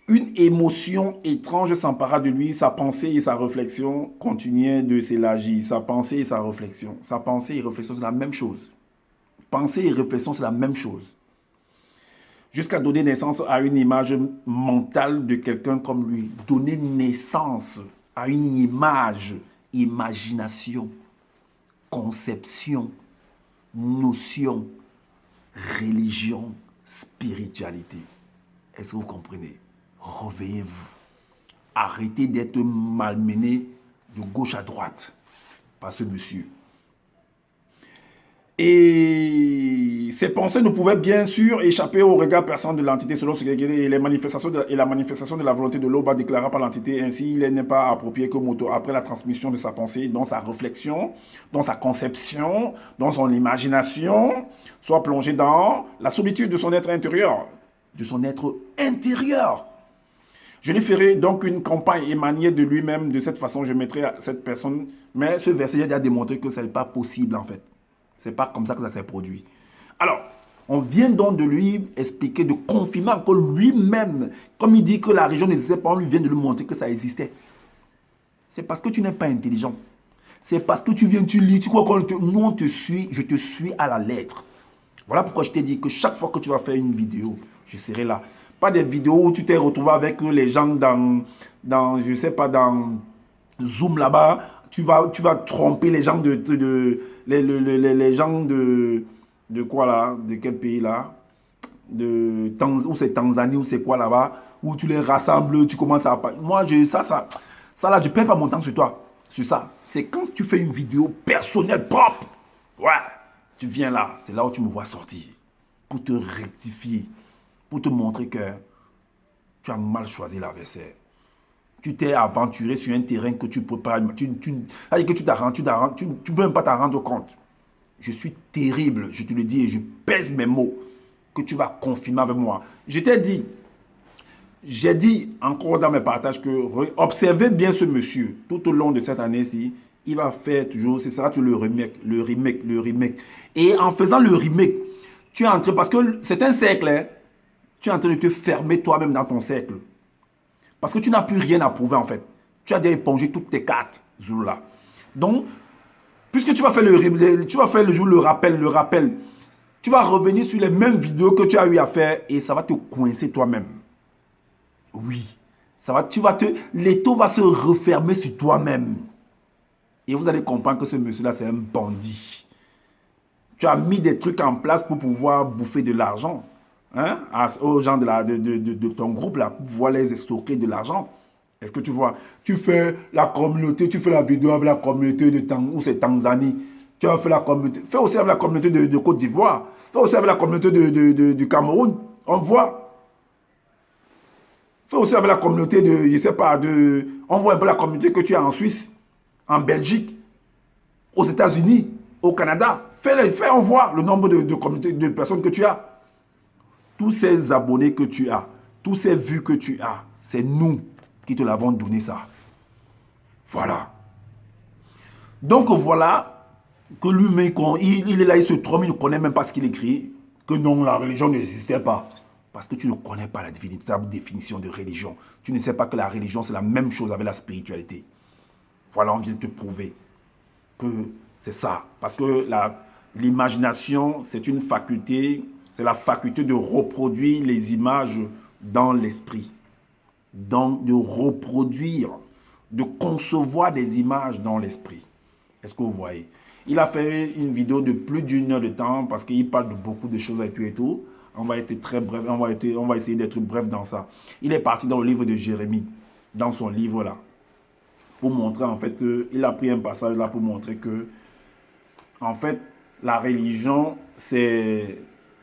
Speaker 1: Une émotion étrange s'empara de lui, sa pensée et sa réflexion continuaient de s'élargir. Sa pensée et sa réflexion. Sa pensée et réflexion, c'est la même chose. Pensée et réflexion, c'est la même chose. Jusqu'à donner naissance à une image mentale de quelqu'un comme lui. Donner naissance à une image, imagination, conception. notion, religion, spiritualité. Est-ce que vous comprenez? Réveillez-vous. Arrêtez d'être malmené de gauche à droite par ce monsieur. Et ces pensées ne pouvaient bien sûr échapper au regard perçant de l'entité selon ce que la manifestation de la volonté de l'Oba déclara par l'entité. Ainsi, il n'est pas approprié que Moto, après la transmission de sa pensée, dans sa réflexion, dans sa conception, dans son imagination, soit plongé dans la solitude de son être intérieur. De son être intérieur. Je lui ferai donc une campagne émanée de lui-même. De cette façon, je mettrai à cette personne. Mais ce verset, j'ai déjà démontré que ce n'est pas possible en fait. Ce n'est pas comme ça que ça s'est produit. Alors, on vient donc de lui expliquer, de confirmer que lui-même, comme il dit que la région n'existait pas, on lui vient de lui montrer que ça existait. C'est parce que tu n'es pas intelligent. C'est parce que tu viens, tu lis, tu crois que nous on te suit, je te suis à la lettre. Voilà pourquoi je t'ai dit que chaque fois que tu vas faire une vidéo, je serai là. Pas des vidéos où tu t'es retrouvé avec les gens dans je sais pas, dans Zoom là-bas. Tu vas tromper les gens les gens de quoi là? De quel pays là? Où c'est Tanzanie, où c'est quoi là-bas? Où tu les rassembles, tu commences à... Moi, ça là, je ne perds pas mon temps sur toi. Sur ça. C'est quand tu fais une vidéo personnelle propre. Ouais. Tu viens là. C'est là où tu me vois sortir. Pour te rectifier. Pour te montrer que tu as mal choisi l'adversaire. Tu t'es aventuré sur un terrain que tu ne peux pas... Tu ne peux même pas t'en rendre compte. Je suis terrible, je te le dis et je pèse mes mots que tu vas confirmer avec moi. Je t'ai dit, j'ai dit encore dans mes partages que observez bien ce monsieur tout au long de cette année-ci. Il va faire toujours, ce sera toujours le remake. Et en faisant le remake, tu es en train, parce que c'est un cercle, hein, tu es en train de te fermer toi-même dans ton cercle. Parce que tu n'as plus rien à prouver en fait. Tu as déjà épongé toutes tes cartes, Zula. Donc, puisque tu vas faire le rappel, tu vas revenir sur les mêmes vidéos que tu as eu à faire et ça va te coincer toi-même. Oui, l'étau va se refermer sur toi-même. Et vous allez comprendre que ce monsieur-là, c'est un bandit. Tu as mis des trucs en place pour pouvoir bouffer de l'argent. Hein, aux gens de ton groupe là, pour pouvoir les estorquer de l'argent. Est-ce que tu vois? Tu fais la communauté, tu fais la vidéo avec la communauté où c'est Tanzanie. Tu as fait la communauté. Fais aussi avec la communauté de Côte d'Ivoire. Fais aussi avec la communauté du Cameroun. On voit. Fais aussi avec la communauté de, je sais pas, on voit un peu la communauté que tu as en Suisse, en Belgique, aux États-Unis, au Canada. Fais, on voit le nombre de communautés, de personnes que tu as. Tous ces abonnés que tu as, tous ces vues que tu as, c'est nous qui te l'avons donné ça. Voilà. Donc voilà que lui-même, il est là, il se trompe, il ne connaît même pas ce qu'il écrit. Que non, la religion n'existait pas. Parce que tu ne connais pas la véritable définition de religion. Tu ne sais pas que la religion, c'est la même chose avec la spiritualité. Voilà, on vient de te prouver que c'est ça. Parce que l'imagination, c'est une faculté... C'est la faculté de reproduire les images dans l'esprit. Donc, de reproduire, de concevoir des images dans l'esprit. Est-ce que vous voyez? Il a fait une vidéo de plus d'une heure de temps parce qu'il parle de beaucoup de choses et tout. On va être très bref, on va essayer d'être bref dans ça. Il est parti dans le livre de Jérémie, dans son livre là, pour montrer en fait, il a pris un passage là pour montrer que, en fait, la religion, c'est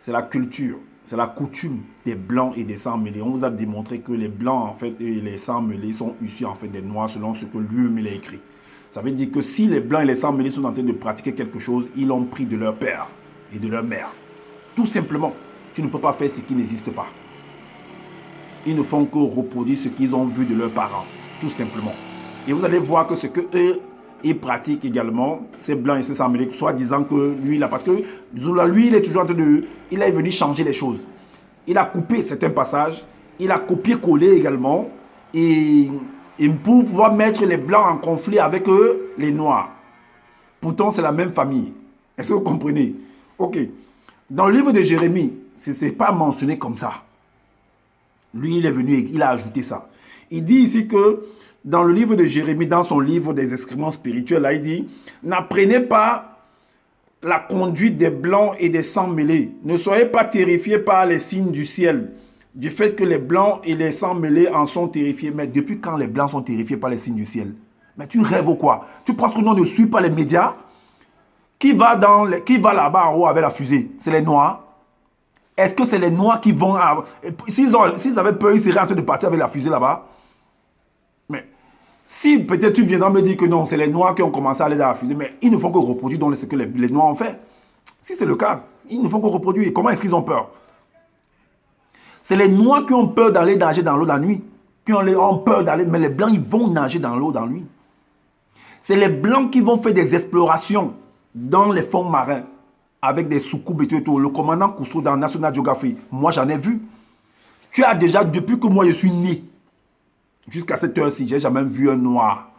Speaker 1: la culture, c'est la coutume des blancs et des sangs mêlés. On vous a démontré que les blancs en fait et les sangs mêlés sont issus en fait des noirs selon ce que lui-même a écrit. Ça veut dire que si les blancs et les sangs mêlés sont en train de pratiquer quelque chose, ils l'ont pris de leur père et de leur mère. Tout simplement, tu ne peux pas faire ce qui n'existe pas. Ils ne font que reproduire ce qu'ils ont vu de leurs parents, tout simplement. Et vous allez voir que ce que eux il pratique également, ces blancs et ces sangs mêlés, soit disant que lui, là, parce que lui, il est toujours en train de... Il est venu changer les choses. Il a coupé certains passages, il a copié-collé également, et pour pouvoir mettre les blancs en conflit avec eux, les noirs. Pourtant, c'est la même famille. Est-ce que vous comprenez? Ok. Dans le livre de Jérémie, ce n'est pas mentionné comme ça. Lui, il est venu, il a ajouté ça. Il dit ici que dans le livre de Jérémie, dans son livre des excréments spirituels, là, il dit, n'apprenez pas la conduite des blancs et des sangs mêlés. Ne soyez pas terrifiés par les signes du ciel, du fait que les blancs et les sangs mêlés en sont terrifiés. Mais depuis quand les blancs sont terrifiés par les signes du ciel? Mais tu rêves ou quoi? Tu penses que nous ne suivons pas les médias? Qui va là-bas en haut avec la fusée? C'est les noirs. Est-ce que c'est les noirs qui vont... S'ils avaient peur, ils seraient en train de partir avec la fusée là-bas. Mais si peut-être tu viendras me dire que non, c'est les noirs qui ont commencé à aller dans la fusée, mais ils ne font que reproduire donc ce que les noirs ont fait. Si c'est le cas, ils ne font que reproduire. Comment est-ce qu'ils ont peur? C'est les noirs qui ont peur d'aller nager dans l'eau la nuit. Qui ont peur d'aller... Mais les blancs, ils vont nager dans l'eau dans la nuit. C'est les blancs qui vont faire des explorations dans les fonds marins avec des soucoupes et tout. Le commandant Cousteau dans National Geographic, moi j'en ai vu. Tu as déjà, depuis que moi je suis né, jusqu'à cette heure-ci, j'ai jamais vu un noir.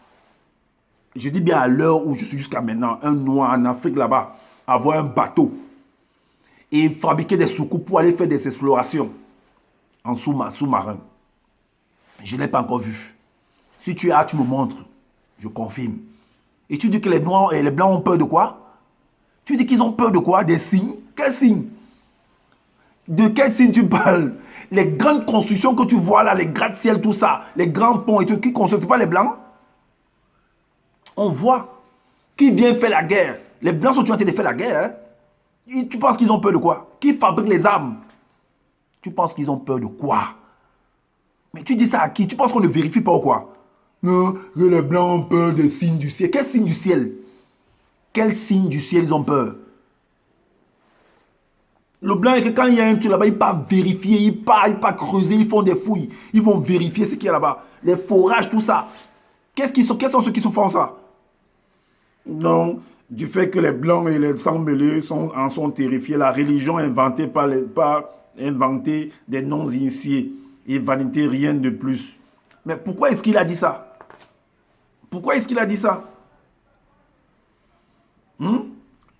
Speaker 1: Je dis bien à l'heure où je suis jusqu'à maintenant, un noir en Afrique là-bas, avoir un bateau et fabriquer des soucoupes pour aller faire des explorations en sous-marin. Je ne l'ai pas encore vu. Si tu as, tu me montres. Je confirme. Et tu dis que les noirs et les blancs ont peur de quoi? Tu dis qu'ils ont peur de quoi? Des signes? Quels signes? De quels signes tu parles? Les grandes constructions que tu vois là, les gratte-ciel, tout ça, les grands ponts et tout, qui construisent, ce n'est pas les blancs? On voit. Qui vient faire la guerre? Les blancs sont en train de faire la guerre. Hein? Tu penses qu'ils ont peur de quoi? Qui fabrique les armes? Tu penses qu'ils ont peur de quoi? Mais tu dis ça à qui? Tu penses qu'on ne vérifie pas ou quoi? Non, que les blancs ont peur des signes du ciel. Quel signe du ciel? Quel signe du ciel ils ont peur? Le blanc est que quand il y a un truc là-bas, ils partent vérifier, ils partent creuser, ils font des fouilles. Ils vont vérifier ce qu'il y a là-bas. Les forages, tout ça. Quels sont ceux qui se font ça? Non, du fait que les blancs et les sangs mêlés en sont terrifiés. La religion inventée par inventer des non-initiés. Et vanité, rien de plus. Mais pourquoi est-ce qu'il a dit ça? Pourquoi est-ce qu'il a dit ça?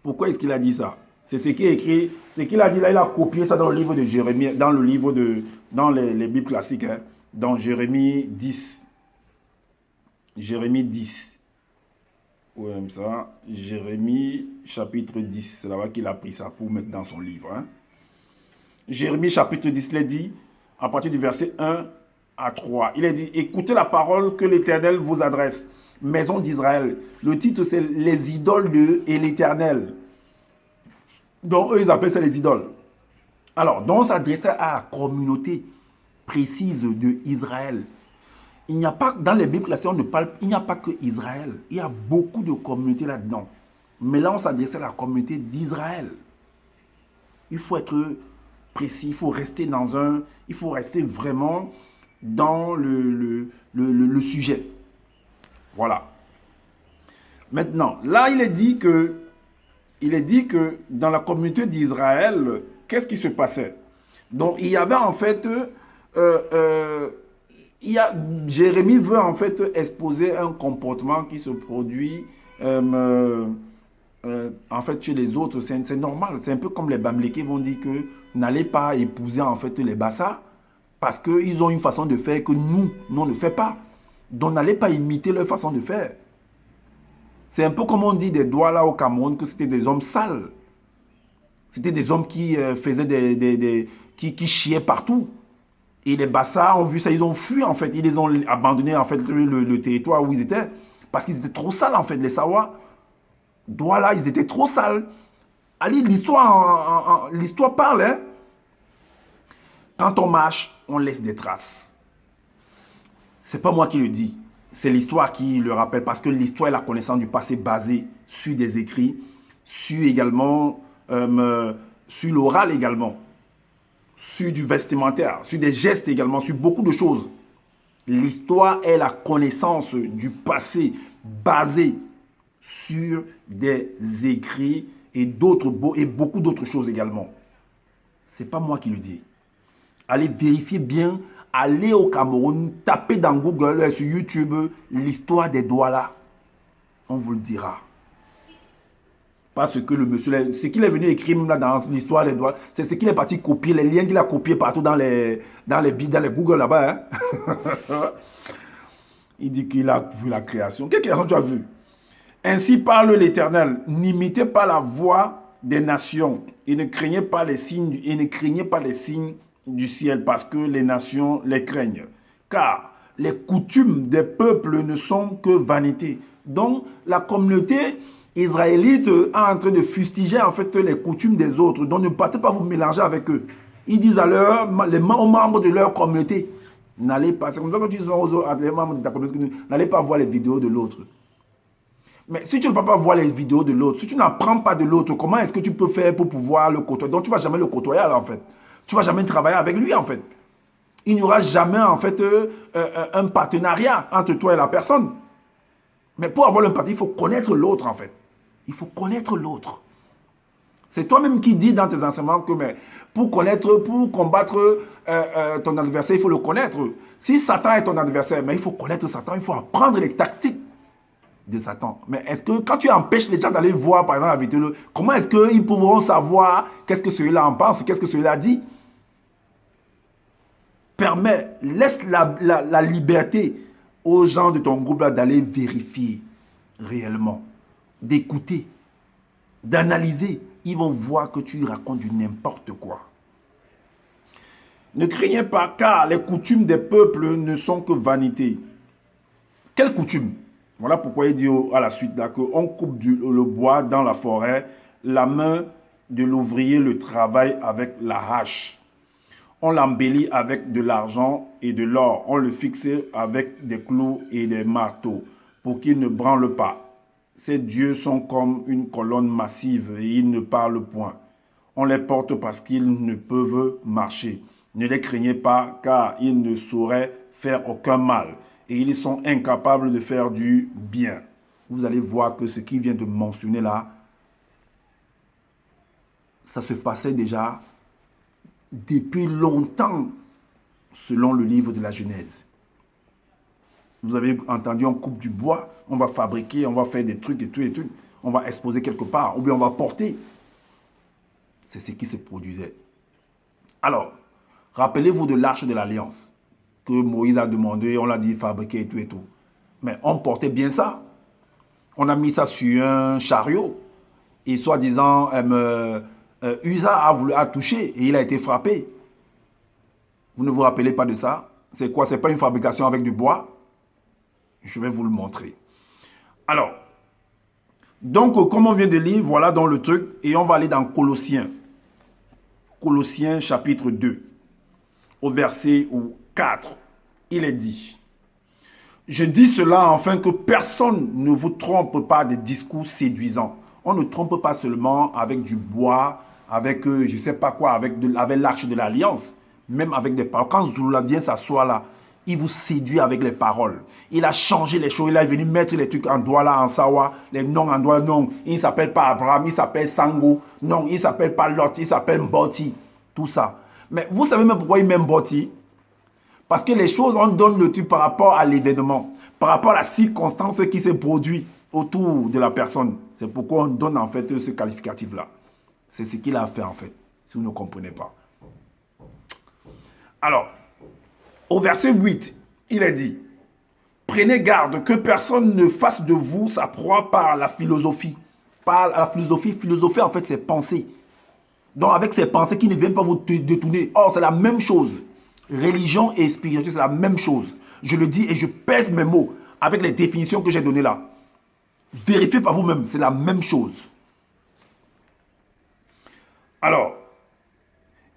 Speaker 1: Pourquoi est-ce qu'il a dit ça? C'est ce qui est écrit, ce qu'il a dit là, il a copié ça dans le livre de Jérémie, dans les Bibles classiques, hein, dans Jérémie 10. Jérémie 10. Oui, comme ça. Jérémie chapitre 10. C'est là-bas qu'il a pris ça pour mettre dans son livre. Hein. Jérémie chapitre 10, il est dit, à partir du verset 1 à 3, il est dit, écoutez la parole que l'Éternel vous adresse. Maison d'Israël. Le titre, c'est les idoles et l'Éternel. Donc, eux, ils appellent ça les idoles. Alors, donc, on s'adressait à la communauté précise de Israël. Il n'y a pas, dans les Bibles classiques, on ne parle, il n'y a pas que Israël. Il y a beaucoup de communautés là-dedans. Mais là, on s'adressait à la communauté d'Israël. Il faut être précis, il faut rester il faut rester vraiment dans le sujet. Voilà. Maintenant, là, il est dit que dans la communauté d'Israël, qu'est-ce qui se passait? Donc, il y avait en fait, Jérémie veut en fait exposer un comportement qui se produit en fait chez les autres. C'est normal. C'est un peu comme les Bamlékés vont dire que n'allez pas épouser en fait les Bassa parce qu'ils ont une façon de faire que nous, on ne fait pas. Donc, n'allez pas imiter leur façon de faire. C'est un peu comme on dit des Douala au Cameroun, que c'était des hommes sales. C'était des hommes qui faisaient qui chiaient partout. Et les Bassa ont vu ça, ils ont fui en fait. Ils les ont abandonnés en fait le territoire où ils étaient. Parce qu'ils étaient trop sales en fait, les Sawa. Douala, ils étaient trop sales. Allez, l'histoire parle. Hein? Quand on marche, on laisse des traces. C'est pas moi qui le dis. C'est l'histoire qui le rappelle, parce que l'histoire est la connaissance du passé basée sur des écrits, sur également, sur l'oral également, sur du vestimentaire, sur des gestes également, sur beaucoup de choses. L'histoire est la connaissance du passé basée sur des écrits et beaucoup d'autres choses également. C'est pas moi qui le dis. Allez vérifier bien. Allez au Cameroun, tapez dans Google, sur YouTube, l'histoire des Douala. On vous le dira. Parce que le monsieur, ce qu'il est venu écrire là dans l'histoire des Douala, c'est ce qu'il est parti copier, les liens qu'il a copiés partout dans les Google là-bas. Hein? Il dit qu'il a vu la création. Quelle création tu as vu? Ainsi parle l'Éternel, n'imitez pas la voix des nations et ne craignez pas les signes, du ciel, parce que les nations les craignent. Car les coutumes des peuples ne sont que vanité. Donc la communauté israélite est en train de fustiger en fait les coutumes des autres. Donc ne partez pas vous mélanger avec eux. Ils disent à aux membres de leur communauté, n'allez pas, c'est comme ça que tu dis aux membres de ta communauté, n'allez pas voir les vidéos de l'autre. Mais si tu ne peux pas voir les vidéos de l'autre, si tu n'apprends pas de l'autre, comment est-ce que tu peux faire pour pouvoir le côtoyer? Donc tu ne vas jamais le côtoyer en fait. Tu ne vas jamais travailler avec lui en fait. Il n'y aura jamais en fait un partenariat entre toi et la personne. Mais pour avoir le partenariat, il faut connaître l'autre en fait. Il faut connaître l'autre. C'est toi-même qui dis dans tes enseignements que mais, pour combattre ton adversaire, il faut le connaître. Si Satan est ton adversaire, mais il faut connaître Satan, il faut apprendre les tactiques de Satan. Mais est-ce que quand tu empêches les gens d'aller voir, par exemple, la vidéo, comment est-ce qu'ils pourront savoir qu'est-ce que celui-là en pense, qu'est-ce que celui-là dit? Laisse la liberté aux gens de ton groupe d'aller vérifier réellement, d'écouter, d'analyser. Ils vont voir que tu racontes du n'importe quoi. Ne craignez pas, car les coutumes des peuples ne sont que vanité. Quelles coutumes? Voilà pourquoi il dit à la suite qu'on coupe le bois dans la forêt, la main de l'ouvrier le travaille avec la hache. On l'embellit avec de l'argent et de l'or. On le fixe avec des clous et des marteaux pour qu'il ne branle pas. Ces dieux sont comme une colonne massive et ils ne parlent point. On les porte parce qu'ils ne peuvent marcher. Ne les craignez pas, car ils ne sauraient faire aucun mal. Et ils sont incapables de faire du bien. Vous allez voir que ce qu'il vient de mentionner là, ça se passait déjà depuis longtemps, selon le livre de la Genèse. Vous avez entendu, on coupe du bois, on va fabriquer, on va faire des trucs et tout et tout. On va exposer quelque part, ou bien on va porter. C'est ce qui se produisait. Alors, rappelez-vous de l'arche de l'Alliance que Moïse a demandé, on l'a dit fabriquer et tout et tout. Mais on portait bien ça. On a mis ça sur un chariot. Et soi-disant, Usa a touché et il a été frappé. Vous ne vous rappelez pas de ça? C'est quoi? C'est pas une fabrication avec du bois? Je vais vous le montrer. Alors, donc comme on vient de lire, voilà dans le truc. Et on va aller dans Colossiens. Colossiens chapitre 2. Au verset 4, il est dit: je dis cela afin que personne ne vous trompe pas des discours séduisants. On ne trompe pas seulement avec du bois, avec je ne sais pas quoi, avec l'arche de l'Alliance, même avec des paroles. Quand Zula vient s'asseoir là, il vous séduit avec les paroles. Il a changé les choses, il est venu mettre les trucs en doigt là, en sawa, les noms en doigt, non. Il ne s'appelle pas Abraham, il s'appelle Sango, non, il ne s'appelle pas Lot, il s'appelle Mboti, tout ça. Mais vous savez même pourquoi il met Mboti? Parce que les choses, on donne le truc par rapport à l'événement, par rapport à la circonstance qui s'est produite autour de la personne. C'est pourquoi on donne en fait ce qualificatif-là. C'est ce qu'il a fait en fait, si vous ne comprenez pas. Alors, au verset 8, il est dit: prenez garde que personne ne fasse de vous sa proie par la philosophie. Par la philosophie, en fait, c'est penser. Donc avec ces pensées qui ne viennent pas vous détourner. Or, c'est la même chose. Religion et spiritualité, c'est la même chose. Je le dis et je pèse mes mots avec les définitions que j'ai données là. Vérifiez par vous-même, c'est la même chose. Alors,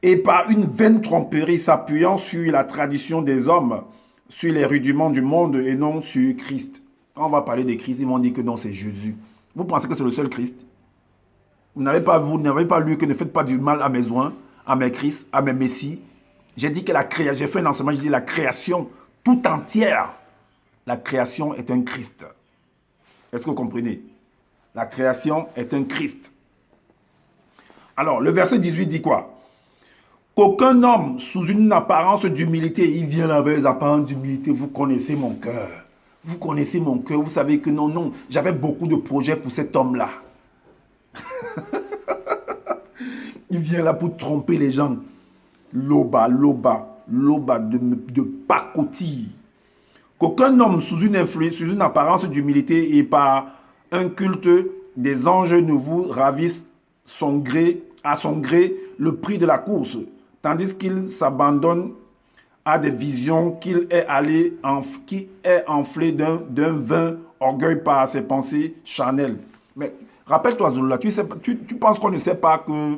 Speaker 1: et par une vaine tromperie s'appuyant sur la tradition des hommes, sur les rudiments du monde et non sur Christ. Quand on va parler de Christ, ils vont dire que non, c'est Jésus. Vous pensez que c'est le seul Christ? Vous n'avez pas lu que ne faites pas du mal à mes oins, à mes Christ, à mes Messies. J'ai dit que j'ai fait un enseignement, j'ai dit la création tout entière. La création est un Christ. Est-ce que vous comprenez? La création est un Christ. Alors, le verset 18 dit quoi? Qu'aucun homme, sous une apparence d'humilité, il vient là avec les apparences d'humilité, vous connaissez mon cœur. Vous connaissez mon cœur, vous savez que non, j'avais beaucoup de projets pour cet homme-là. Il vient là pour tromper les gens. Loba, de pacotille. Qu'aucun homme sous une apparence d'humilité et par un culte des anges ne vous ravisse à son gré le prix de la course, tandis qu'il s'abandonne à des visions qui est enflé d'un vain orgueil par ses pensées charnelles. Mais rappelle-toi, Zulula, tu penses qu'on ne sait pas que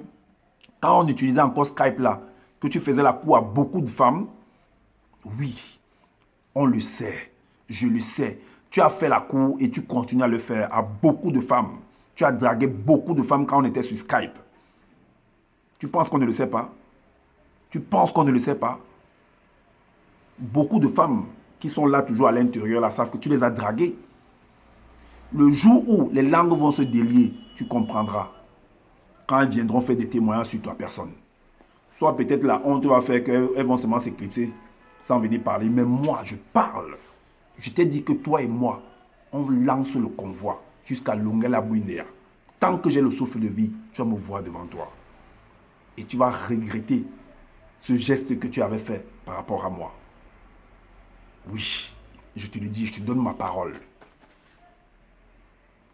Speaker 1: quand on utilisait encore Skype là, que tu faisais la cour à beaucoup de femmes? Oui, on le sait, je le sais. Tu as fait la cour et tu continues à le faire à beaucoup de femmes. Tu as dragué beaucoup de femmes quand on était sur Skype. Tu penses qu'on ne le sait pas? Tu penses qu'on ne le sait pas? Beaucoup de femmes qui sont là toujours à l'intérieur, là, savent que tu les as draguées. Le jour où les langues vont se délier, tu comprendras. Quand elles viendront faire des témoignages sur toi, personne. Soit peut-être la honte va faire qu'elles vont seulement s'éclipser sans venir parler. Mais moi, je parle. Je t'ai dit que toi et moi, on lance le convoi jusqu'à Lungela Bouindea. Tant que j'ai le souffle de vie, tu vas me voir devant toi. Et tu vas regretter ce geste que tu avais fait par rapport à moi. Oui, je te le dis, je te donne ma parole.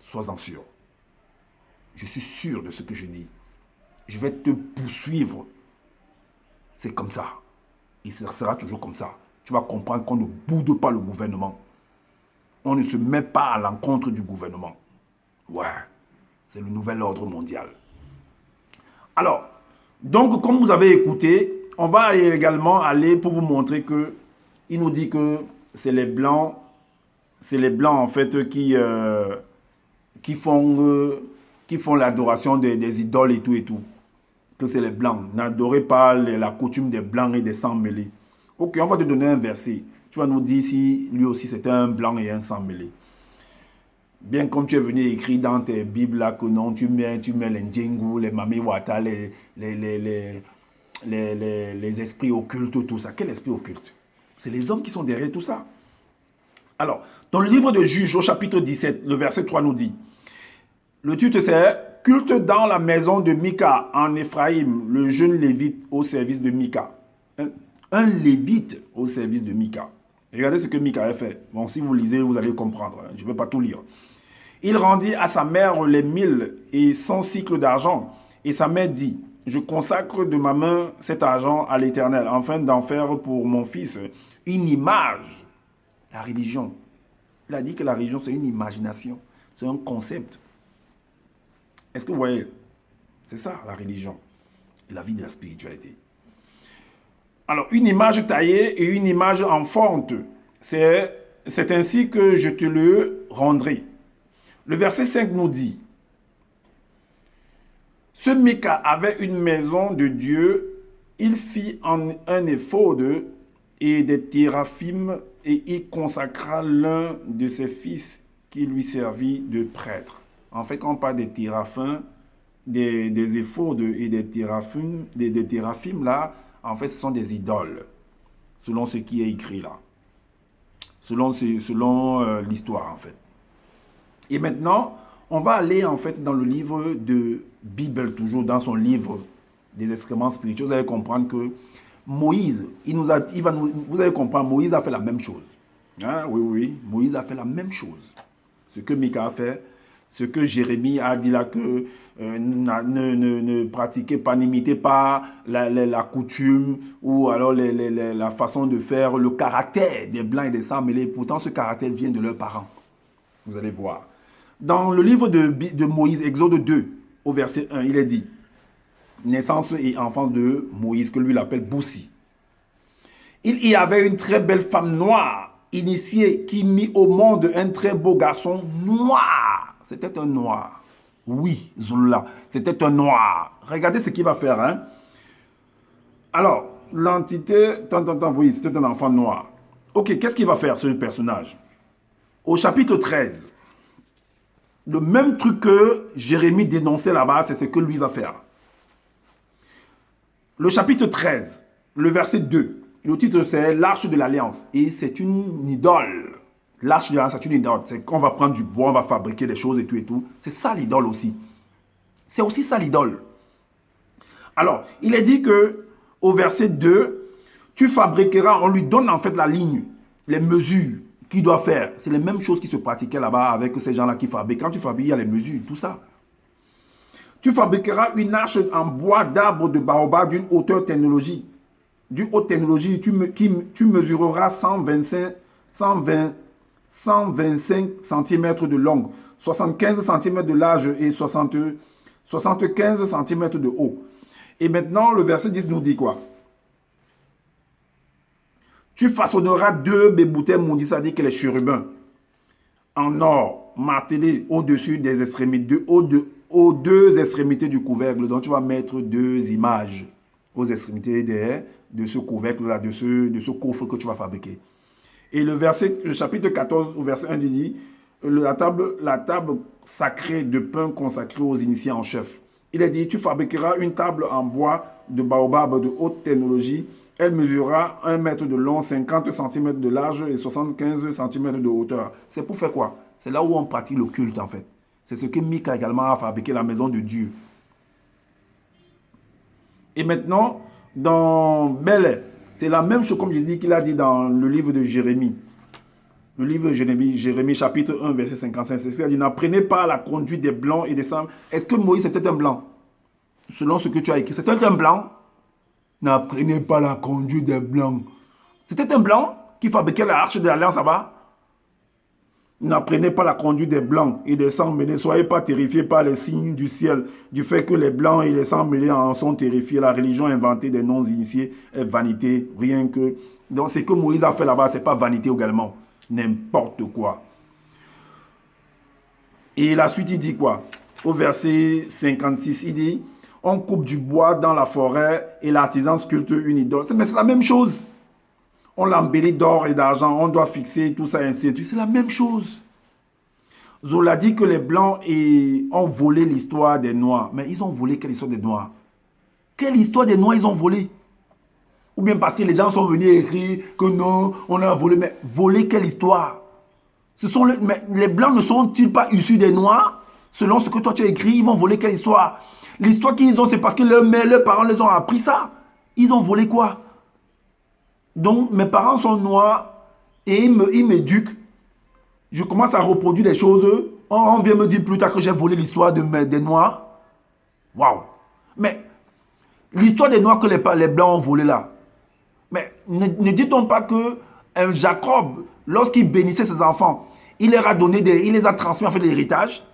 Speaker 1: Sois-en sûr. Je suis sûr de ce que je dis. Je vais te poursuivre. C'est comme ça. Et ce sera toujours comme ça. Tu vas comprendre qu'on ne boude pas le gouvernement. On ne se met pas à l'encontre du gouvernement. Ouais, c'est le nouvel ordre mondial. Alors, donc comme vous avez écouté, on va également aller pour vous montrer que il nous dit que c'est les blancs en fait qui font l'adoration des idoles et tout. Que c'est les blancs. N'adorez pas la coutume des blancs et des sangs mêlés. Ok, on va te donner un verset. Tu vas nous dire si lui aussi c'était un blanc et un sang mêlé. Bien comme tu es venu écrire dans tes bibles là que non, tu mets les Ndjengu, les Mami Wata, les esprits occultes, tout ça. Quel esprit occulte? C'est les hommes qui sont derrière tout ça. Alors, dans le livre de Juges, au chapitre 17, le verset 3 nous dit, le titre c'est « Culte dans la maison de Mika en Éphraïm, le jeune lévite au service de Mika ». Un lévite au service de Mika. Regardez ce que Mika a fait. Bon, si vous lisez, vous allez comprendre. Je ne vais pas tout lire. Il rendit à sa mère les 1100 cycles d'argent. Et sa mère dit, je consacre de ma main cet argent à l'Éternel, afin d'en faire pour mon fils une image. La religion. Il a dit que la religion, c'est une imagination. C'est un concept. Est-ce que vous voyez? C'est ça, la religion. Et la vie de la spiritualité. Alors, une image taillée et une image en fonte. C'est ainsi que je te le rendrai. Le verset 5 nous dit, ce Mika avait une maison de Dieu, il fit un éphode et des téraphim et il consacra l'un de ses fils qui lui servit de prêtre. En fait, quand on parle des téraphim, des éphodes et des téraphim là, en fait, ce sont des idoles, selon ce qui est écrit là, selon l'histoire en fait. Et maintenant, on va aller en fait dans le livre de Bible, toujours dans son livre des excréments spirituels. Vous allez comprendre que Moïse, vous allez comprendre, Moïse a fait la même chose. Hein? Oui, Moïse a fait la même chose. Ce que Mika a fait, ce que Jérémie a dit là que ne pratiquez pas, n'imitez pas la coutume ou alors la façon de faire, le caractère des blancs et des sangs mêlés. Pourtant, ce caractère vient de leurs parents. Vous allez voir. Dans le livre de Moïse, Exode 2, au verset 1, il est dit, naissance et enfance de Moïse, que lui il appelle Boussi. Il y avait une très belle femme noire, initiée, qui mit au monde un très beau garçon noir. C'était un noir. Oui, Zulula, c'était un noir. Regardez ce qu'il va faire. Hein? Alors, l'entité, oui, c'était un enfant noir. Ok, qu'est-ce qu'il va faire, ce personnage? Au chapitre 13, le même truc que Jérémie dénonçait là-bas, c'est ce que lui va faire. Le chapitre 13, le verset 2, le titre c'est l'Arche de l'Alliance. Et c'est une idole. L'arche de l'Alliance, c'est une idole. C'est qu'on va prendre du bois, on va fabriquer des choses et tout et tout. C'est ça l'idole aussi. C'est aussi ça l'idole. Alors, il est dit que au verset 2, tu fabriqueras, on lui donne en fait la ligne, les mesures qu'il doit faire. C'est les mêmes choses qui se pratiquaient là-bas avec ces gens-là qui fabriquent. Quand tu fabriques, il y a les mesures, tout ça. Tu fabriqueras une arche en bois d'arbre de baobab d'une hauteur technologique. D'une haute technologie, tu mesureras 125 cm de long, 75 cm de large et 75 cm de haut. Et maintenant, le verset 10 nous dit quoi? Tu façonneras deux béboutins mondis, ça dit que les chérubins, en or, martelés au-dessus des extrémités, aux deux extrémités du couvercle. Donc, tu vas mettre deux images aux extrémités de ce couvercle-là, de ce coffre que tu vas fabriquer. Et le chapitre 14, au verset 1, dit, la table sacrée de pain consacrée aux initiés en chef. Il est dit, tu fabriqueras une table en bois de baobab de haute technologie. Elle mesurera 1 mètre de long, 50 cm de large et 75 cm de hauteur. C'est pour faire quoi? C'est là où on pratique le culte en fait. C'est ce que Mika également a fabriqué, la maison de Dieu. Et maintenant, dans Bel, c'est la même chose comme je dis qu'il a dit dans le livre de Jérémie. Le livre de Jérémie chapitre 1, verset 55. C'est ce qu'il a dit, n'apprenez pas la conduite des blancs et des sang. Est-ce que Moïse était un blanc? Selon ce que tu as écrit, c'était un blanc? N'apprenez pas la conduite des blancs. C'était un blanc qui fabriquait l'arche de l'alliance là-bas. N'apprenez pas la conduite des blancs et des sangs mêlés. Ne soyez pas terrifiés par les signes du ciel, du fait que les blancs et les sangs mêlés en sont terrifiés. La religion inventée des non-initiés est vanité, rien que. Donc, ce que Moïse a fait là-bas, ce n'est pas vanité également. N'importe quoi. Et la suite, il dit quoi? Au verset 56, il dit, on coupe du bois dans la forêt et l'artisan sculpte une idole. Mais c'est la même chose. On l'embellit d'or et d'argent, on doit fixer tout ça ainsi de suite. C'est la même chose. Zola dit que les Blancs ont volé l'histoire des Noirs. Mais ils ont volé quelle histoire des Noirs? Quelle histoire des Noirs ils ont volé? Ou bien parce que les gens sont venus écrire que non, on a volé. Mais voler quelle histoire? Mais les Blancs ne sont-ils pas issus des Noirs? Selon ce que toi tu as écrit, ils vont voler quelle histoire? L'histoire qu'ils ont, c'est parce que leurs parents les ont appris ça. Ils ont volé quoi? Donc, mes parents sont noirs et ils m'éduquent. Je commence à reproduire des choses. On vient me dire plus tard que j'ai volé l'histoire des Noirs. Waouh! Mais l'histoire des Noirs que les Blancs ont volé là. Mais ne dit-on pas que Jacob, lorsqu'il bénissait ses enfants, il leur a donné il les a transmis en fait l'héritage.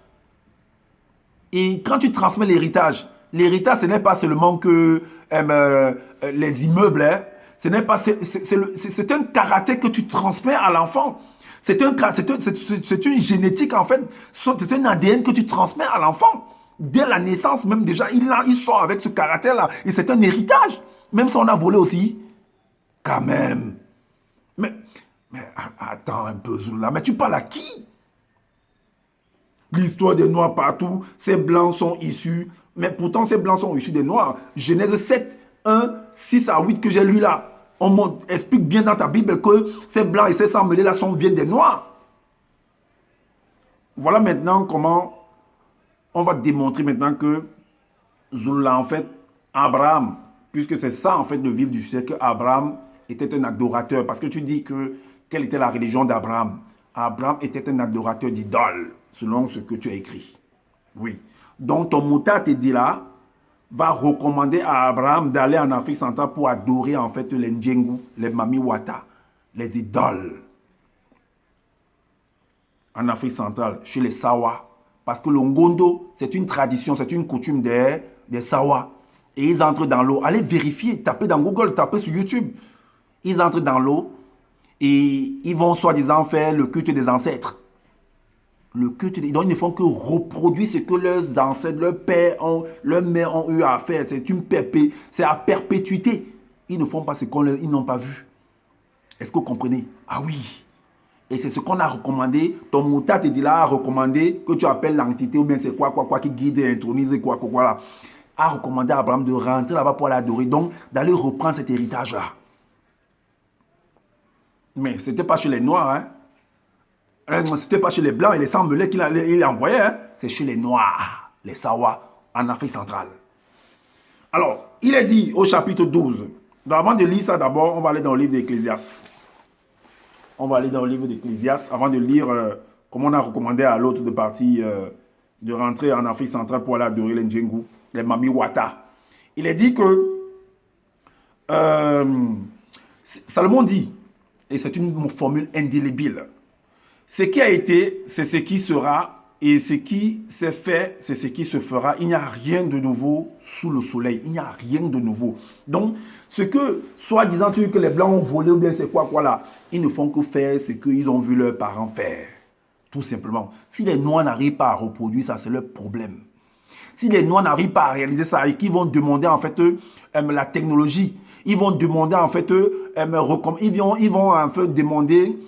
Speaker 1: Et quand tu transmets l'héritage, ce n'est pas seulement que les immeubles, hein. C'est un caractère que tu transmets à l'enfant. C'est une génétique en fait. C'est un ADN que tu transmets à l'enfant. Dès la naissance même déjà, il sort avec ce caractère-là. Et c'est un héritage. Même si on a volé aussi. Quand même. Mais attends un peu, Zoula. Mais tu parles à qui? L'histoire des Noirs partout. Ces Blancs sont issus. Mais pourtant, ces Blancs sont issus des Noirs. Genèse 7, 1, 6 à 8 que j'ai lu là. On m'explique bien dans ta Bible que ces Blancs et ces sangs mêlés là viennent des Noirs. Voilà maintenant comment on va démontrer maintenant que Zoula, en fait, Abraham, puisque c'est ça en fait le vif du sujet, que Abraham était un adorateur. Parce que tu dis que quelle était la religion d'Abraham? Abraham était un adorateur d'idoles, selon ce que tu as écrit. Oui. Donc ton mouta te dit là, va recommander à Abraham d'aller en Afrique centrale pour adorer en fait les Ndjengu, les Mamiwata, les idoles. En Afrique centrale, chez les Sawa. Parce que le Ngondo, c'est une tradition, c'est une coutume des Sawa. Et ils entrent dans l'eau. Allez vérifier, tapez dans Google, tapez sur YouTube. Ils entrent dans l'eau et ils vont soi-disant faire le culte des ancêtres. Donc ils ne font que reproduire ce que leurs ancêtres, leurs pères, leurs mères ont eu à faire. C'est à perpétuité. Ils ne font pas ce qu'ils n'ont pas vu. Est-ce que vous comprenez? Ah oui. Et c'est ce qu'on a recommandé. Ton mouta te dit là, a recommandé que tu appelles l'entité ou bien c'est quoi qui guide et intronise quoi là. A recommandé à Abraham de rentrer là-bas pour l'adorer. Donc d'aller reprendre cet héritage-là. Mais ce n'était pas chez les Noirs, hein. C'était pas chez les Blancs et les sangs mêlés qu'il envoyait. Hein? C'est chez les Noirs, les Sawa, en Afrique centrale. Alors, il est dit au chapitre 12. Donc, avant de lire ça d'abord, on va aller dans le livre d'Ecclésiaste. On va aller dans le livre d'Ecclésiaste avant de lire comment on a recommandé à l'autre de partir, de rentrer en Afrique centrale pour aller adorer les Ndjengu, les Mami Wata. Il est dit que Salomon dit, et c'est une formule indélébile, ce qui a été, c'est ce qui sera, et ce qui s'est fait, c'est ce qui se fera. Il n'y a rien de nouveau sous le soleil. Il n'y a rien de nouveau. Donc, ce que, soi-disant, que les Blancs ont volé ou bien c'est quoi là, ils ne font que faire ce qu'ils ont vu leurs parents faire. Tout simplement. Si les Noirs n'arrivent pas à reproduire ça, c'est leur problème. Si les Noirs n'arrivent pas à réaliser ça et qu'ils vont demander en fait la technologie, ils vont demander en fait, ils vont en fait demander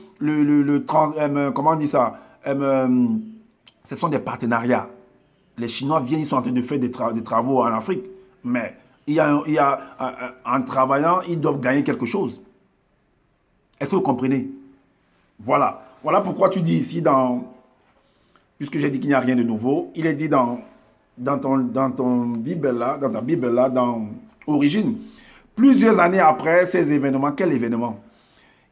Speaker 1: comment on dit ça, ce sont des partenariats. Les Chinois viennent, ils sont en train de faire des travaux en Afrique, mais en travaillant, ils doivent gagner quelque chose. Est-ce que vous comprenez? Voilà. Voilà pourquoi tu dis ici, puisque j'ai dit qu'il n'y a rien de nouveau, il est dit dans ton Bible là, dans ta Bible là, dans Origine, plusieurs années après ces événements, quel événement?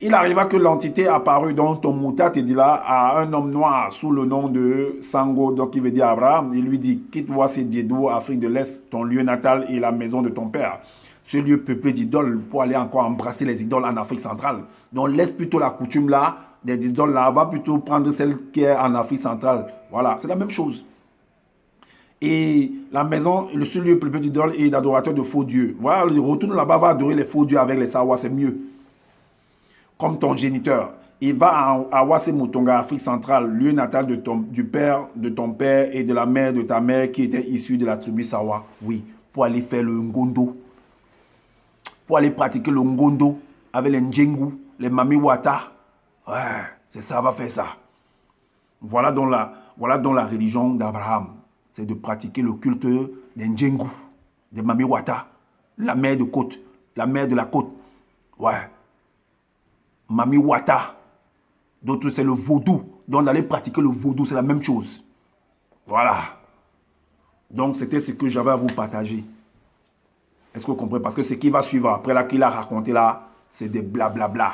Speaker 1: Il arriva que l'entité apparut dans ton Mouta, te dit là, à un homme noir sous le nom de Sango, donc il veut dire Abraham. Il lui dit, quitte-toi ces Diédou, Afrique de l'Est, ton lieu natal et la maison de ton père. Ce lieu peuplé d'idoles pour aller encore embrasser les idoles en Afrique centrale. Donc laisse plutôt la coutume là, des idoles là, va plutôt prendre celle qui est en Afrique centrale. Voilà, c'est la même chose. Et la maison, ce lieu peuplé d'idoles et d'adorateurs de faux dieux. Voilà, il retourne là-bas, va adorer les faux dieux avec les Sawa, c'est mieux. Comme ton géniteur. Il va à Ouassemoutonga, Afrique centrale, lieu natal du père de ton père et de la mère de ta mère qui était issue de la tribu Sawa. Oui, pour aller faire le Ngondo. Pour aller pratiquer le Ngondo avec les Ndjengu, les Mami Wata. Ouais, c'est ça, va faire ça. Voilà donc la religion d'Abraham. C'est de pratiquer le culte des Ndjengu, des Mami Wata, la mère de côte, la mère de la côte. Ouais. Mami Wata. D'autres, c'est le vaudou. Donc, d'aller pratiquer le vaudou, c'est la même chose. Voilà. Donc, c'était ce que j'avais à vous partager. Est-ce que vous comprenez? Parce que ce qui va suivre après là, qu'il a raconté là, c'est des blablabla.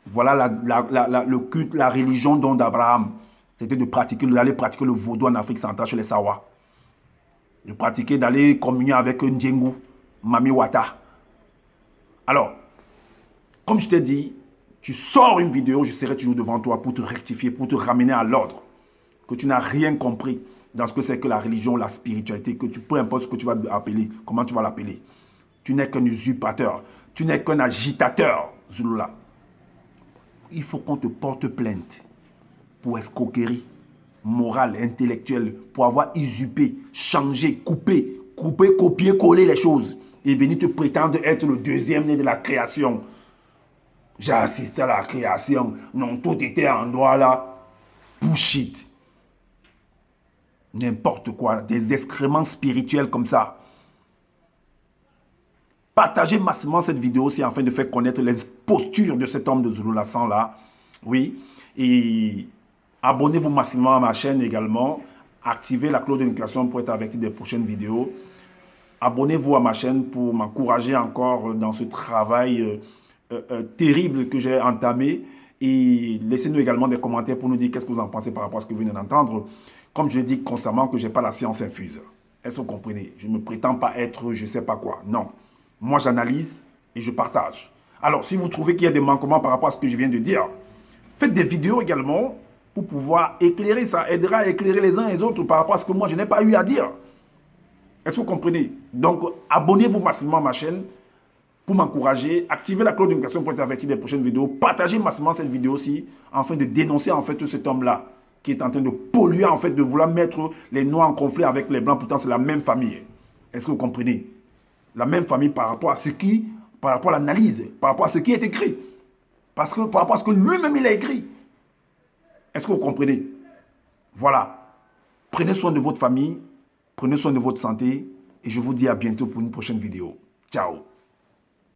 Speaker 1: Voilà le culte, la religion d'Abraham. C'était d'aller pratiquer le vaudou en Afrique centrale chez les Sawa. De pratiquer, d'aller communier avec un Ndjengu, Mami Wata. Alors, comme je t'ai dit, tu sors une vidéo, je serai toujours devant toi pour te rectifier, pour te ramener à l'ordre. Que tu n'as rien compris dans ce que c'est que la religion, la spiritualité, que peu importe ce que tu vas appeler, comment tu vas l'appeler. Tu n'es qu'un usurpateur, tu n'es qu'un agitateur, Zulula. Il faut qu'on te porte plainte pour escroquerie morale, intellectuelle, pour avoir usurpé, changé, coupé, copié, collé les choses et venir te prétendre être le deuxième né de la création. J'ai assisté à la création. Non, tout était en droit là. Bullshit. N'importe quoi. Des excréments spirituels comme ça. Partagez massivement cette vidéo aussi afin de faire connaître les postures de cet homme de Zulula San là. Oui. Et abonnez-vous massivement à ma chaîne également. Activez la cloche de notification pour être averti des prochaines vidéos. Abonnez-vous à ma chaîne pour m'encourager encore dans ce travail terrible que j'ai entamé. Et laissez-nous également des commentaires pour nous dire qu'est-ce que vous en pensez par rapport à ce que vous venez d'entendre. Comme je dis constamment que je n'ai pas la science infuse. Est-ce que vous comprenez? Je ne me prétends pas être je ne sais pas quoi. Non. Moi, j'analyse et je partage. Alors, si vous trouvez qu'il y a des manquements par rapport à ce que je viens de dire, faites des vidéos également pour pouvoir éclairer. Ça aidera à éclairer les uns et les autres par rapport à ce que moi, je n'ai pas eu à dire. Est-ce que vous comprenez? Donc, abonnez-vous massivement à ma chaîne pour m'encourager, activez la cloche de notification pour être averti des prochaines vidéos, partagez massivement cette vidéo-ci afin de dénoncer en fait cet homme-là qui est en train de polluer, en fait, de vouloir mettre les Noirs en conflit avec les Blancs, pourtant c'est la même famille. Est-ce que vous comprenez? La même famille par rapport à l'analyse, par rapport à ce qui est écrit. Parce que par rapport à ce que lui-même il a écrit. Est-ce que vous comprenez? Voilà. Prenez soin de votre famille, prenez soin de votre santé et je vous dis à bientôt pour une prochaine vidéo. Ciao.